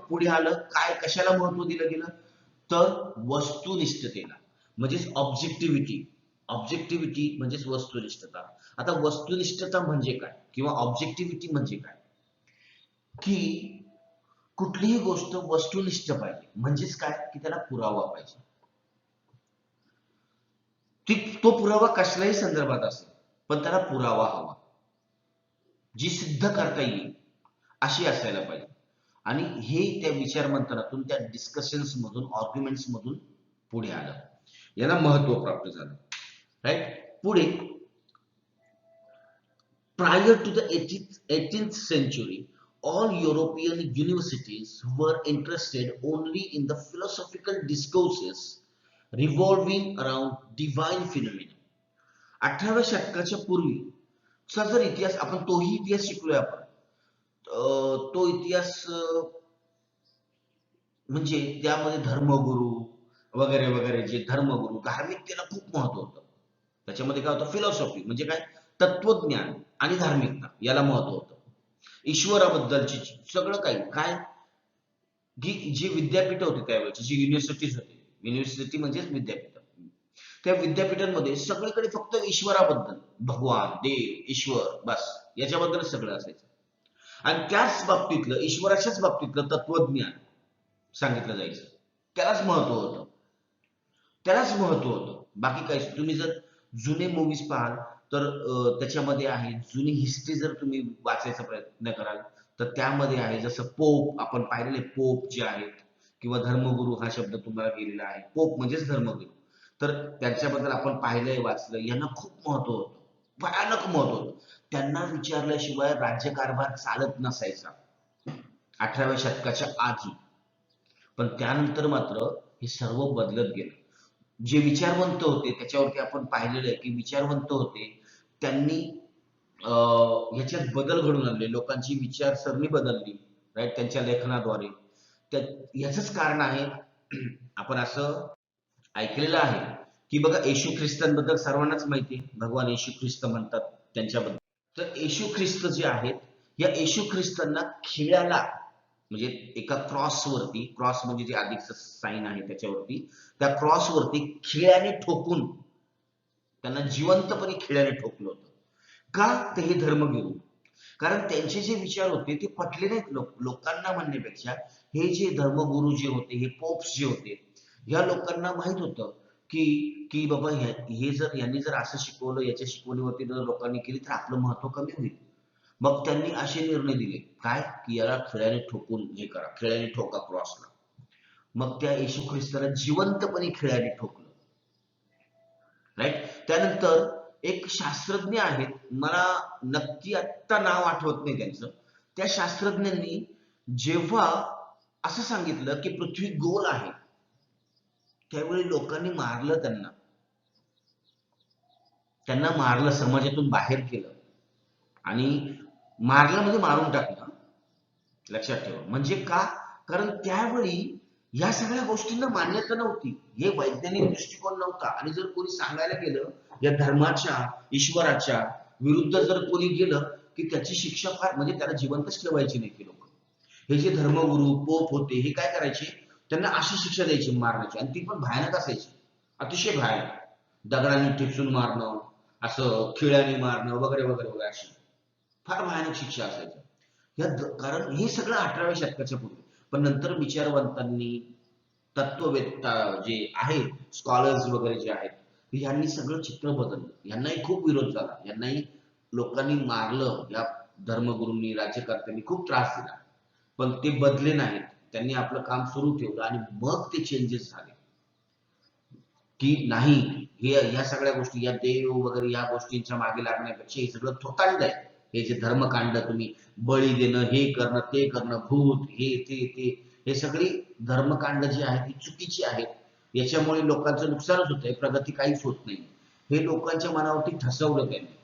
पुढे आलं, काय कशाला महत्व दिलं गेलं, तर वस्तुनिष्ठतेला, म्हणजेच ऑब्जेक्टिव्हिटी म्हणजेच वस्तुनिष्ठता. आता वस्तुनिष्ठता म्हणजे काय किंवा ऑब्जेक्टिव्हिटी म्हणजे काय, की कुठलीही गोष्ट वस्तुनिष्ठ पाहिजे, म्हणजेच काय की त्याला पुरावा पाहिजे. तो पुरावा कसल्याही संदर्भात असेल, पण त्याला पुरावा हवा, जी सिद्ध करता येईल अशी असायला पाहिजे. आणि हे त्या विचारमंथनातून, त्या डिस्कशन्स मधून, आर्ग्युमेंट्स मधून पुढे आलं, याला महत्व प्राप्त झालं, राईट. पुढे, prior to the 18th century, all European universities were interested only in the philosophical discourses revolving around divine phenomena. 18व्या शतकाच्या पूर्वीचा जर इतिहास आपण, तोही इतिहास शिकलोय आपण, तो इतिहास म्हणजे त्यामध्ये धर्मगुरू वगैरे वगैरे, जे धर्मगुरू, धार्मिकतेला खूप महत्व होतं. त्याच्यामध्ये काय होतं, फिलॉसॉफी म्हणजे काय, तत्वज्ञान आणि धार्मिकता याला महत्व होतं. ईश्वराबद्दलची सगळं काही, काय जी विद्यापीठ होती त्यावेळेची, जी युनिव्हर्सिटीज होती, युनिव्हर्सिटी म्हणजेच विद्यापीठ, त्या विद्यापीठांमध्ये सगळीकडे फक्त ईश्वराबद्दल, भगवान, देव, ईश्वर, बस याच्याबद्दलच सगळं असायचं. आणि त्याच बाबतीतलं, ईश्वराच्याच बाबतीतलं तत्वज्ञान सांगितलं जायचं. त्यालाच महत्व होतं. बाकी काही. तुम्ही जर जुने मूवीज पाहाल तर त्याच्यामध्ये आहे, जुनी हिस्ट्री जर तुम्ही वाचायचा प्रयत्न कराल तर त्यामध्ये आहे, जसं पोप आपण पाहिलेले पोप जे आहेत, किंवा धर्मगुरू हा शब्द तुम्हाला गेलेला आहे. पोप म्हणजेच धर्मगुरू. तर त्यांच्याबद्दल आपण पाहिलंय, वाचलं. यांना खूप महत्व होतं, भयानक महत्व होतं. त्यांना विचारल्याशिवाय राज्यकारभार चालत नसायचा 18व्या शतकाच्या आधी. पण त्यानंतर मात्र हे सर्व बदलत गेलं. जे विचारवंत होते त्याच्यावरती आपण पाहिलेलं आहे की विचारवंत होते, त्यांनी ह्याच्यात बदल घडून आणले. लोकांची विचारसरणी बदलली, राईट, त्यांच्या लेखनाद्वारे. याच कारण आहे, आपण असं ऐकलेलं आहे की बघा, येशू ख्रिस्तांबद्दल सर्वांनाच माहिती आहे, भगवान येशू ख्रिस्त म्हणतात त्यांच्याबद्दल. तर येशू ख्रिस्त जे आहेत, या येशू ख्रिस्तांना खिळ्याला, म्हणजे एका क्रॉसवरती, क्रॉस म्हणजे जे अधिकचं साईन आहे त्याच्यावरती, त्या क्रॉसवरती खिळ्याने ठोकून, त्यांना जिवंतपणे खिळ्याने ठोकलं होतं. का? ते हे धर्मगुरू. कारण त्यांचे जे विचार होते ते पटले नाहीत लोकांना म्हणण्यापेक्षा. हे जे धर्मगुरू जे होते, हे पोप्स जे होते, या लोकांना माहित होतं की की बाबा हे जर यांनी जर असं शिकवलं, याच्या शिकवणीवरती जर लोकांनी केली तर आपलं महत्व कमी होईल. मग त्यांनी असे निर्णय दिले, काय, की याला खिळ्याने ठोकून हे करा, खिळ्याने ठोका क्रॉसला. मग त्या येशू ख्रिस्ताला जिवंतपणे खिळ्याने ठोकलं, राईट. त्यानंतर एक शास्त्रज्ञ आहेत, मला नक्की आत्ता नाव आठवत नाही त्यांचं. त्या शास्त्रज्ञांनी जेव्हा असं सांगितलं की पृथ्वी गोल आहे, त्यावेळी लोकांनी मारलं त्यांना मारलं, समाजातून बाहेर केलं. आणि मारलं म्हणजे मारून टाकलं, लक्षात ठेवा. म्हणजे का? कारण त्यावेळी या सगळ्या गोष्टींना मान्यता नव्हती, हे वैज्ञानिक दृष्टिकोन नव्हता. आणि जर कोणी सांगायला गेलं या धर्माच्या, ईश्वराच्या विरुद्ध जर कोणी गेलं की त्याची शिक्षा फार, म्हणजे त्याला जिवंतच ठेवायची नाही. की लोक, हे जे धर्मगुरू पोप होते, हे काय करायचे, त्यांना अशी शिक्षा द्यायची मारण्याची, आणि ती पण भयानक असायची, अतिशय भयानक. दगडाने ठेचून मारणं, असं खिळ्याने मारणं, वगैरे वगैरे वगैरे, अशी फार भयानक शिक्षा असायच्या. कारण हे सगळं 18व्या शतकाच्या पूर्वी. पण नंतर विचारवंतांनी, तत्ववेत्ता जे आहेत, स्कॉलर्स वगैरे जे आहेत, यांनी सगळं चित्र बदललं. यांनाही खूप विरोध झाला, यांनाही लोकांनी मारलं, या धर्मगुरूंनी, राज्यकर्त्यांनी खूप त्रास दिला. पण ते बदले नाहीत, त्यांनी आपलं काम सुरू ठेवलं. आणि मग ते चेंजेस झाले की नाही, हे या सगळ्या गोष्टी, या देव वगैरे या गोष्टींच्या मागे लागण्यापेक्षा हे सगळं थोतांड आहे. हे जे धर्मकांड, तुम्ही बळी देणं, हे करणं, ते करणं, भूत, हे ते हे सगळी धर्मकांड जी आहेत ती चुकीची आहेत. याच्यामुळे लोकांचं नुकसानच होतंय, प्रगती काहीच होत नाही. हे लोकांच्या मनावरती ठसवलं त्यांनी.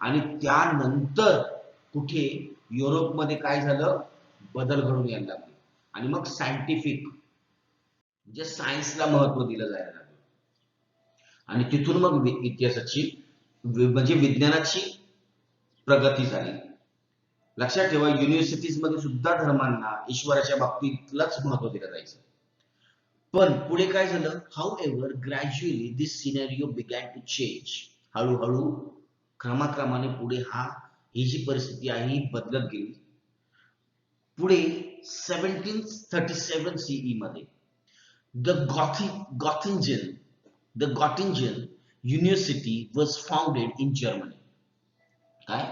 आणि त्यानंतर कुठे युरोपमध्ये काय झालं, बदल घडून यायला लागले. आणि मग सायंटिफिक, म्हणजे सायन्सला महत्व दिलं जायला लागलं. आणि तिथून मग इतिहासाची, म्हणजे विज्ञानाची प्रगती झाली. लक्षात ठेवा, युनिव्हर्सिटीज मध्ये सुद्धा धर्मांना, ईश्वराच्या बाबतीतलाच महत्व दिलं जायचं. पण पुढे काय झालं, however gradually this scenario began to change. हळूहळू, क्रमाक्रमाने पुढे ही जी परिस्थिती आहे ही बदलत गेली. पुढे 1737 सीई मध्ये the Göttingen University was founded in Germany. काय?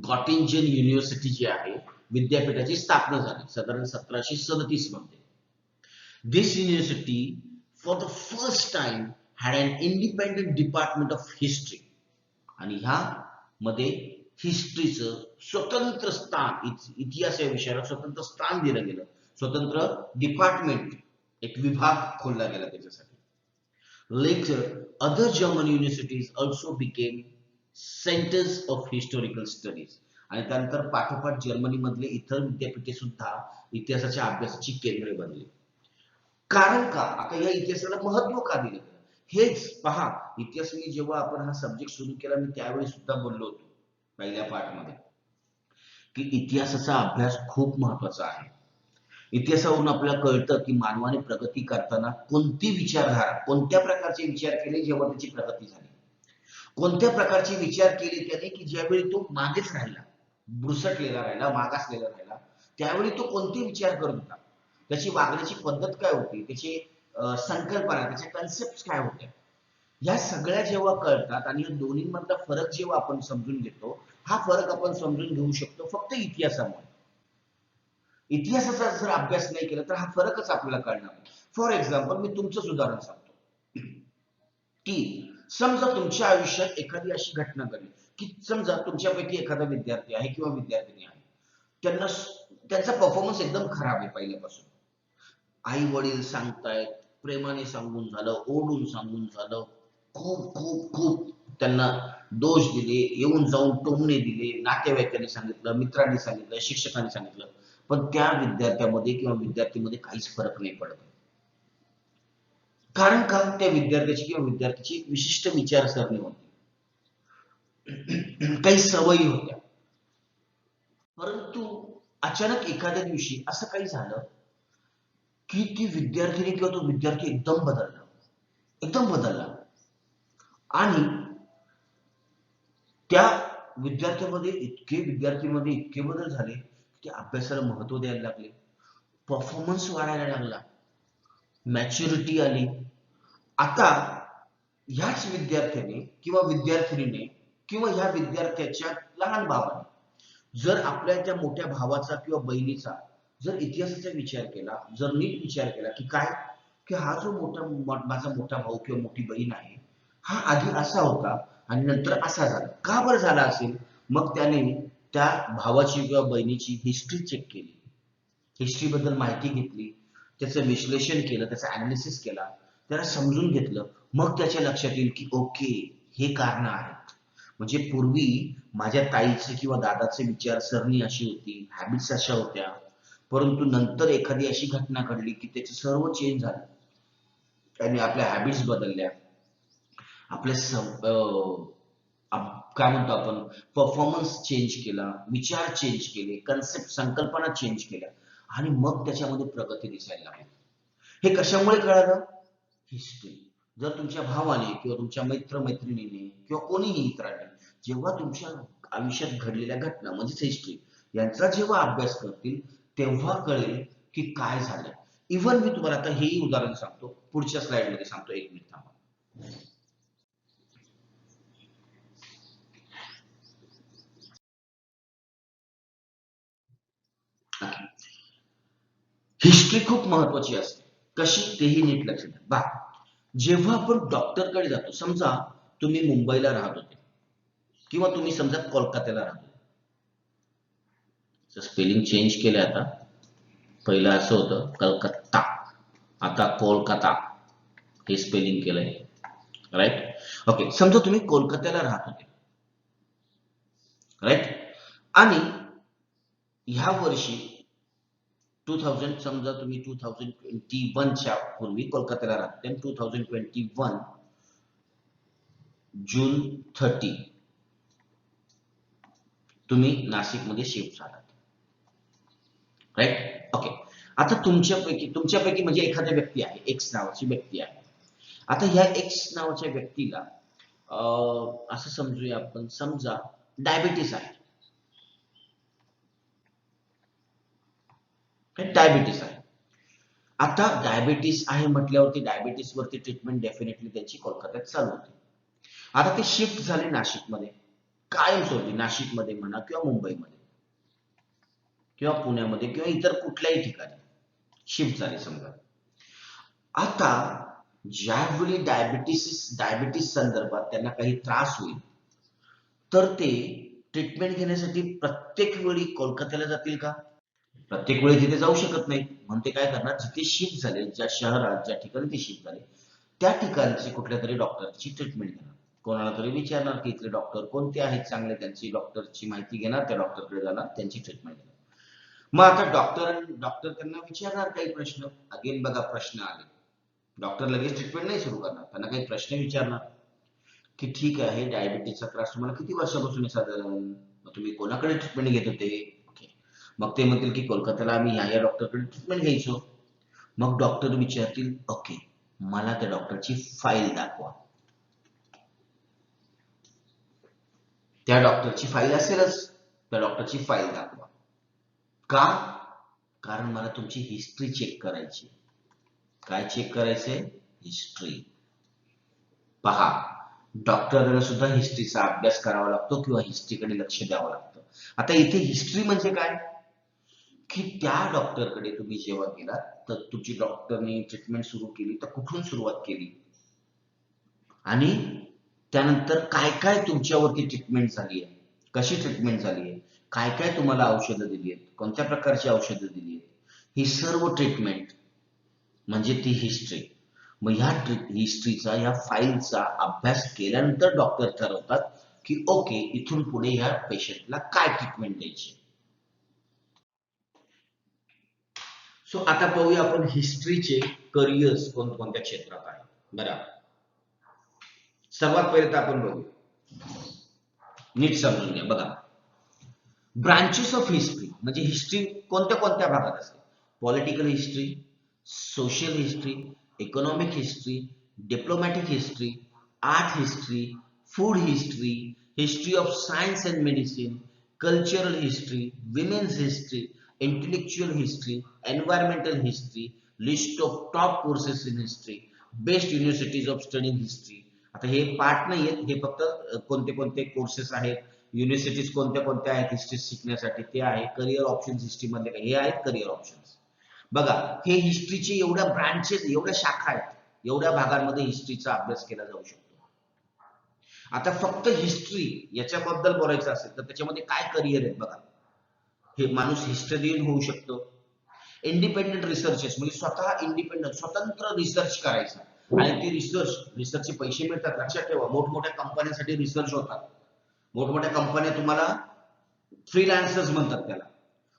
गॉटिंजन युनिव्हर्सिटी जी आहे, विद्यापीठाची स्थापना झाली साधारण 1737 मध्ये. This university for the first time had an independent department of history. आणि ह्या मध्ये हिस्ट्रीचं स्वतंत्र स्थान, इतिहास या विषयाला स्वतंत्र स्थान दिलं गेलं, स्वतंत्र डिपार्टमेंट, एक विभाग खोलला गेला त्याच्यासाठी. Later, other German universities also became centers of historical studies. आणि त्यानंतर पाठोपाठ जर्मनी मधले इतर विद्यापीठे सुद्धा इतिहासाच्या अभ्यासाची केंद्रे बनली. कारण का? आता या इतिहासाला महत्व का दिलं? हेच पहा, इतिहास, मी जेव्हा आपण हा सब्जेक्ट सुरू केला, मी त्यावेळी सुद्धा बोललो होतो पहिल्या पार्टमध्ये की इतिहासाचा अभ्यास खूप महत्वाचा आहे. इतिहासावरून आपल्याला कळतं की मानवाने प्रगती करताना कोणती विचारधारा, कोणत्या प्रकारचे विचार केले जेव्हा त्याची प्रगती झाली, कोणत्या प्रकारचे विचार केले त्याने की ज्यावेळी तो मागेच राहिला, बुरसटलेला राहिला, मागासलेला राहिला, त्यावेळी तो कोणते विचार करत होता, त्याची वागण्याची पद्धत काय होती, त्याची संकल्पना, त्याचे कन्सेप्ट काय होत्या, या सगळ्या जेव्हा कळतात आणि या दोन्हीमधला फरक जेव्हा आपण समजून घेतो, हा फरक आपण समजून घेऊ शकतो फक्त इतिहासामुळे. इतिहासाचा जर अभ्यास नाही केला तर हा फरकच आपल्याला कळणार नाही. फॉर एक्झाम्पल मी तुमचंच उदाहरण सांगतो की समजा तुमच्या आयुष्यात एखादी अशी घटना घडली की समजा तुमच्यापैकी एखादा विद्यार्थी आहे किंवा विद्यार्थिनी आहे, त्यांना त्यांचा परफॉर्मन्स एकदम खराब आहे पहिल्यापासून. आई वडील सांगतायत, प्रेमाने सांगून झालं, ओढून सांगून झालं, खूप खूप खूप त्यांना दोष दिले, येऊन जाऊन टोमणे दिले, नातेवाईकांनी सांगितलं, मित्रांनी सांगितलं, शिक्षकांनी सांगितलं, पण त्या विद्यार्थ्यामध्ये किंवा विद्यार्थीमध्ये काहीच फरक नाही पडत. कारण का? त्या विद्यार्थ्याची किंवा विद्यार्थ्याची एक विशिष्ट विचारसरणी होती, काही सवयी होत्या. परंतु अचानक एखाद्या दिवशी असं काही झालं की ती विद्यार्थिनी किंवा तो विद्यार्थी एकदम बदलला आणि त्या विद्यार्थीमध्ये इतके बदल झाले की अभ्यासाला महत्व द्यायला लागले, परफॉर्मन्स वाढायला लागला, मॅच्युरिटी आली. आता ह्याच विद्यार्थ्याने किंवा विद्यार्थिनीने किंवा ह्या विद्यार्थ्याच्या लहान भावाने जर आपल्या त्या मोठ्या भावाचा किंवा बहिणीचा जर इतिहासाचा विचार केला, जर नीट विचार केला की काय, की हा जो माझा मोठा भाऊ किंवा मोठी बहीण आहे, हा आधी असा होता आणि नंतर असा झाला, का बरं झाला असेल? मग त्याने त्या भावाची किंवा बहिणीची हिस्ट्री चेक केली, हिस्ट्री बद्दल माहिती घेतली, त्याचं विश्लेषण केलं, त्याचा अनालिसिस केला, त्याला समजून घेतलं. मग त्याच्या लक्षात येईल की ओके, हे कारण आहेत. म्हणजे पूर्वी माझ्या ताईचे किंवा दादाचे विचारसरणी अशी होती, हॅबिट्स अशा होत्या, परंतु नंतर एखादी अशी घटना घडली की त्याचे सर्व चेंज झालं, त्यांनी आपल्या हॅबिट्स बदलल्या, आपल्या काय म्हणतो आपण, परफॉर्मन्स चेंज केला, विचार चेंज केले, कन्सेप्ट, संकल्पना चेंज केल्या आणि मग त्याच्यामध्ये प्रगती दिसायला लागली. हे कशामुळे कळालं? हिस्ट्री. जर तुमच्या भावाने किंवा तुमच्या मैत्रिणीने किंवा कोणीही इतरांनी जेव्हा तुमच्या आयुष्यात घडलेल्या घटना म्हणजेच हिस्ट्री यांचा जेव्हा अभ्यास करतील तेव्हा कळेल की काय झालं. इव्हन मी तुम्हाला आता हेही उदाहरण सांगतो, पुढच्या स्लाइड मध्ये सांगतो, एक मिनिट थांबा. हिस्ट्री खूप महत्वाची असते. कशी? तेही नीट लक्षात घ्या. बा, जेव्हा आपण डॉक्टरकडे जातो, समजा तुम्ही मुंबईला राहत होते किंवा तुम्ही समजा कोलकात्याला राहत होते, स्पेलिंग चेंज केलंय आता, पहिलं असं होतं कलकत्ता, आता कोलकाता हे स्पेलिंग केलंय, राईट? ओके, समजा तुम्ही कोलकात्याला राहत होते, राईट? आणि ह्या वर्षी 2000, समजा तुम्ही 2021च्या पूर्वी कोलकात्याला राहते, 2021 जून 30 तुम्ही नाशिकमध्ये शिफ्ट झालात, राईट? ओके, आता तुमच्यापैकी म्हणजे एखाद्या व्यक्ती आहे, एक्स नावाची व्यक्ती आहे. आता ह्या एक्स नावाच्या व्यक्तीला असं समजूया आपण, समजा डायबिटीस आहे, डायबिटीस आहे. आता डायबिटीस आहे म्हटल्यावरती डायबिटीस वरती ट्रीटमेंट डेफिनेटली त्यांची कोलकात्यात चालू होती. आता ते शिफ्ट झाले नाशिकमध्ये, कायमस्वरूपी नाशिकमध्ये म्हणा किंवा मुंबईमध्ये किंवा पुण्यामध्ये किंवा इतर कुठल्याही ठिकाणी शिफ्ट झाले समजा. आता ज्यावेळी डायबिटीस संदर्भात त्यांना काही त्रास होईल तर ते ट्रीटमेंट घेण्यासाठी प्रत्येक वेळी कोलकात्याला जातील का? प्रत्येक वेळी तिथे जाऊ शकत नाही. म्हणते काय करणार, जिथे शिफ्ट झाले, ज्या शहरात ज्या ठिकाणी ते शिफ्ट झाले त्या ठिकाणचे कुठल्या तरी डॉक्टरची ट्रीटमेंट घेणार, कोणाला तरी विचारणार की इथले डॉक्टर कोणते आहेत चांगले, त्यांची डॉक्टरची माहिती घेणार, त्या डॉक्टरकडे जाणार, त्यांची ट्रीटमेंट घेणार. मग आता डॉक्टर त्यांना विचारणार काही प्रश्न. अगेन बघा, प्रश्न आले, डॉक्टर लगेच ट्रीटमेंट नाही सुरू करणार, त्यांना काही प्रश्न विचारणार की ठीक आहे, डायबिटीसचा त्रास तुम्हाला किती वर्षापासून आहे साधारण, मग तुम्ही कोणाकडे ट्रीटमेंट घेत होते? ओके, मग ते म्हणतील की कोलकात्याला आम्ही या डॉक्टरकडे ट्रीटमेंट घ्यायचो. मग डॉक्टर विचारतील, ओके मला त्या डॉक्टरची फाईल दाखवा. त्या डॉक्टरची फाईल असेलच, त्या डॉक्टरची फाईल दाखवा. का? कारण मला तुमची हिस्ट्री चेक करायची. काय चेक करायचंय? हिस्ट्री. पहा, डॉक्टरला सुद्धा हिस्ट्रीचा अभ्यास करावा लागतो किंवा हिस्ट्रीकडे लक्ष द्यावं लागतं. आता इथे हिस्ट्री म्हणजे काय की त्या डॉक्टरकडे तुम्ही जेव्हा गेलात तर तुमची डॉक्टरने ट्रीटमेंट सुरू केली तर कुठून सुरुवात केली आणि त्यानंतर काय काय तुमच्यावरती ट्रीटमेंट झाली आहे, कशी ट्रीटमेंट झाली आहे, काय काय तुम्हाला औषधं दिली आहेत, कोणत्या प्रकारची औषधं दिली आहेत, ही सर्व ट्रीटमेंट म्हणजे ती हिस्ट्री. मग ह्या हिस्ट्रीचा, ह्या फाईलचा अभ्यास केल्यानंतर डॉक्टर ठरवतात की ओके इथून पुढे ह्या पेशंटला काय ट्रीटमेंट द्यायची. सो आता पाहूया आपण हिस्ट्रीचे करिअर्स कोणत्या क्षेत्रात आहे. बरं, सर्वात पहिले तर आपण बघू, नीट समजून घ्या. बघा, ब्रांचेस ऑफ हिस्ट्री म्हणजे हिस्ट्री कोणत्या कोणत्या भागात असते. Political history, social history, economic history, diplomatic history, art history, food history, history of science and medicine, cultural history, women's history, intellectual history, environmental history, list of top courses in history, best universities of studying history. आता हे पार्ट नाही आहेत, हे फक्त कोणते कोणते कोर्सेस आहेत, युनिव्हर्सिटीज कोणत्या कोणत्या आहेत हिस्ट्री शिकण्यासाठी ते आहे. करिअर ऑप्शन्स हिस्ट्री मध्ये काय हे आहेत करिअर ऑप्शन्स. बघा, हे हिस्ट्रीचे एवढ्या ब्रांचेस, एवढ्या शाखा आहेत, एवढ्या भागांमध्ये हिस्ट्रीचा अभ्यास केला जाऊ शकतो. आता फक्त हिस्ट्री याच्याबद्दल बोलायचं असेल तर त्याच्यामध्ये काय करिअर आहेत बघा. हे माणूस हिस्टरियन होऊ शकतो, इंडिपेंडेंट रिसर्चर्स म्हणजे स्वतः इंडिपेंडंट स्वतंत्र रिसर्च करायचा आणि ते रिसर्चचे पैसे मिळतात. लक्षात ठेवा, मोठमोठ्या कंपन्यांसाठी रिसर्च होतात. मोठमोठ्या कंपन्या तुम्हाला फ्रीलान्सर्स म्हणतात त्याला.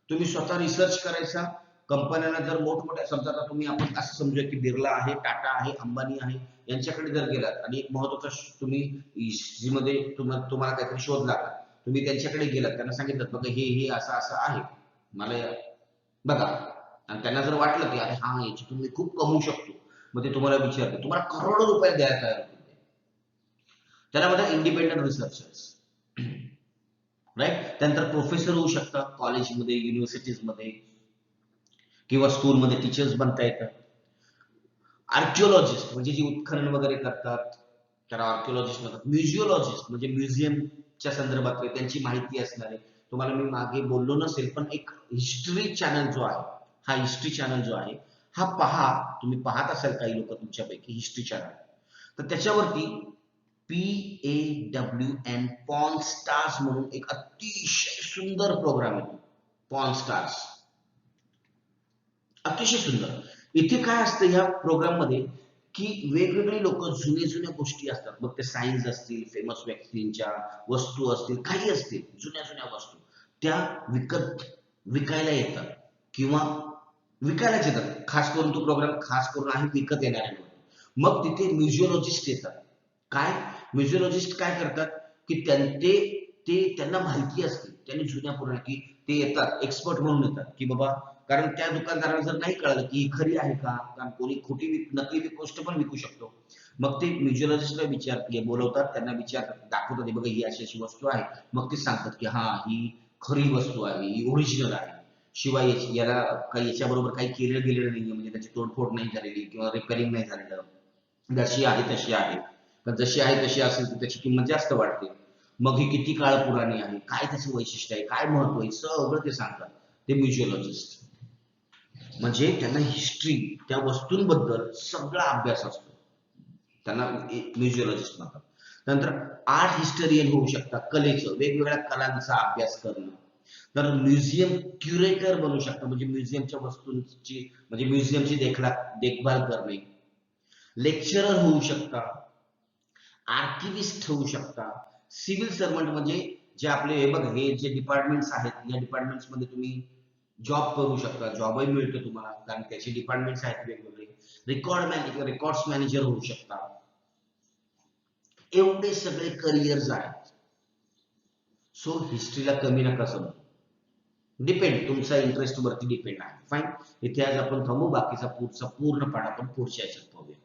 तुम्ही स्वतः रिसर्च करायचा. कंपन्यांना जर मोठमोठ्या, समजा आता तुम्ही, आपण असं समजूया की बिर्ला आहे, टाटा आहे, अंबानी आहे, यांच्याकडे जर गेलात आणि एक महत्वाचा तुम्ही हिस्ट्रीमध्ये तुम्हाला काहीतरी शोध लागला, तुम्ही त्यांच्याकडे गेलात, त्यांना सांगितलं बघा हे असं असं आहे मला बघा, आणि त्यांना जर वाटलं की अरे हा याच्यातून मी खूप कमवू शकतो, मग ते तुम्हाला विचारते, तुम्हाला करोडो रुपये द्यायला तयार होते. त्याला म्हणतात इंडिपेंडंट रिसर्चर्स, राईट. त्यानंतर प्रोफेसर होऊ शकतात कॉलेजमध्ये, युनिव्हर्सिटीजमध्ये किंवा स्कूलमध्ये टीचर्स बनता येतात. आर्किओलॉजिस्ट म्हणजे जी उत्खनन वगैरे करतात त्याला आर्किओलॉजिस्ट म्हणतात. म्युझिओलॉजिस्ट म्हणजे म्युझियमच्या संदर्भात त्यांची माहिती असणारे. तुम्हाला मी मागे बोललो नसेल पण एक हिस्ट्री चॅनल जो आहे, हा हिस्ट्री चॅनल जो आहे हा पहा, तुम्ही पाहत असाल काही लोक तुमच्यापैकी हिस्ट्री चॅनल, तर त्याच्यावरती PAWN पॉन स्टार्स म्हणून एक अतिशय सुंदर प्रोग्राम येतो. पॉन स्टार्स अतिशय सुंदर. इथे काय असतं या प्रोग्राम मध्ये की वेगवेगळे लोक, जुन्या गोष्टी असतात, मग ते सायन्स असतील, फेमस व्यक्तींच्या वस्तू असतील, काही असतील, जुन्या वस्तू त्या विकायला येतात किंवा विकायलाच येतात. खास करून तो प्रोग्राम खास करून आहे विकत येणाऱ्यांवर. मग तिथे म्युझिओलॉजिस्ट येतात. काय म्युझिओलॉजिस्ट काय करतात की त्यांना माहिती असते, त्यांनी जुन्या पुराण्या की ते येतात, एक्सपर्ट म्हणून येतात की बाबा, कारण त्या दुकानदाराला जर नाही कळलं की ही खरी आहे का, कारण कोणी नकली गोष्ट पण विकू शकतो. मग ते म्युझिओलॉजिस्टला बोलवतात, त्यांना विचारतात, दाखवतात बघा ही अशी अशी वस्तू आहे. मग ते सांगतात की हा ही खरी वस्तू आहे, ही ओरिजिनल आहे, शिवाय याला काही याच्याबरोबर काही केलं गेलेलं नाहीये, म्हणजे त्याची तोडफोड नाही झालेली किंवा रिपेअरिंग नाही झालेलं, जशी आहे तशी आहे. पण जशी आहे तशी असेल तर त्याची किंमत जास्त वाढते. मग ही किती काळ पुराणी आहे, काय त्याचं वैशिष्ट्य आहे, काय महत्व आहे, सगळं ते सांगतात ते म्युझिओलॉजिस्ट. म्हणजे त्यांना हिस्ट्री, त्या वस्तूंबद्दल सगळा अभ्यास असतो, त्यांना म्युझिओलॉजिस्ट म्हणतात. नंतर आर्ट हिस्टरियन होऊ शकतात, कलेचं वेगवेगळ्या कलांचा अभ्यास करणं. तर म्युझियम क्युरेटर बनू शकतात, म्हणजे म्युझियमच्या वस्तूंची, म्हणजे म्युझियमची देखभाल करणे. लेक्चरर होऊ शकतात, आर्किविस्ट होऊ शकता, सिव्हिल सर्वंट म्हणजे जे आपले हे बघ, हे जे डिपार्टमेंट्स आहेत या डिपार्टमेंट्स मध्ये तुम्ही जॉब करू शकता, जॉबही मिळतो तुम्हाला, कारण त्याचे डिपार्टमेंट्स आहेत वेगवेगळे. रेकॉर्ड्स मॅनेजर होऊ शकता. एवढे सगळे करिअर्स आहेत. सो हिस्ट्रीला कमी नका समजू. डिपेंड, तुमचा इंटरेस्ट वरती डिपेंड आहे. फाईन, इथे आज आपण थांबू, बाकीचा पुढचा पूर्ण पाठ आपण पुढच्या याच्यात पाहूया.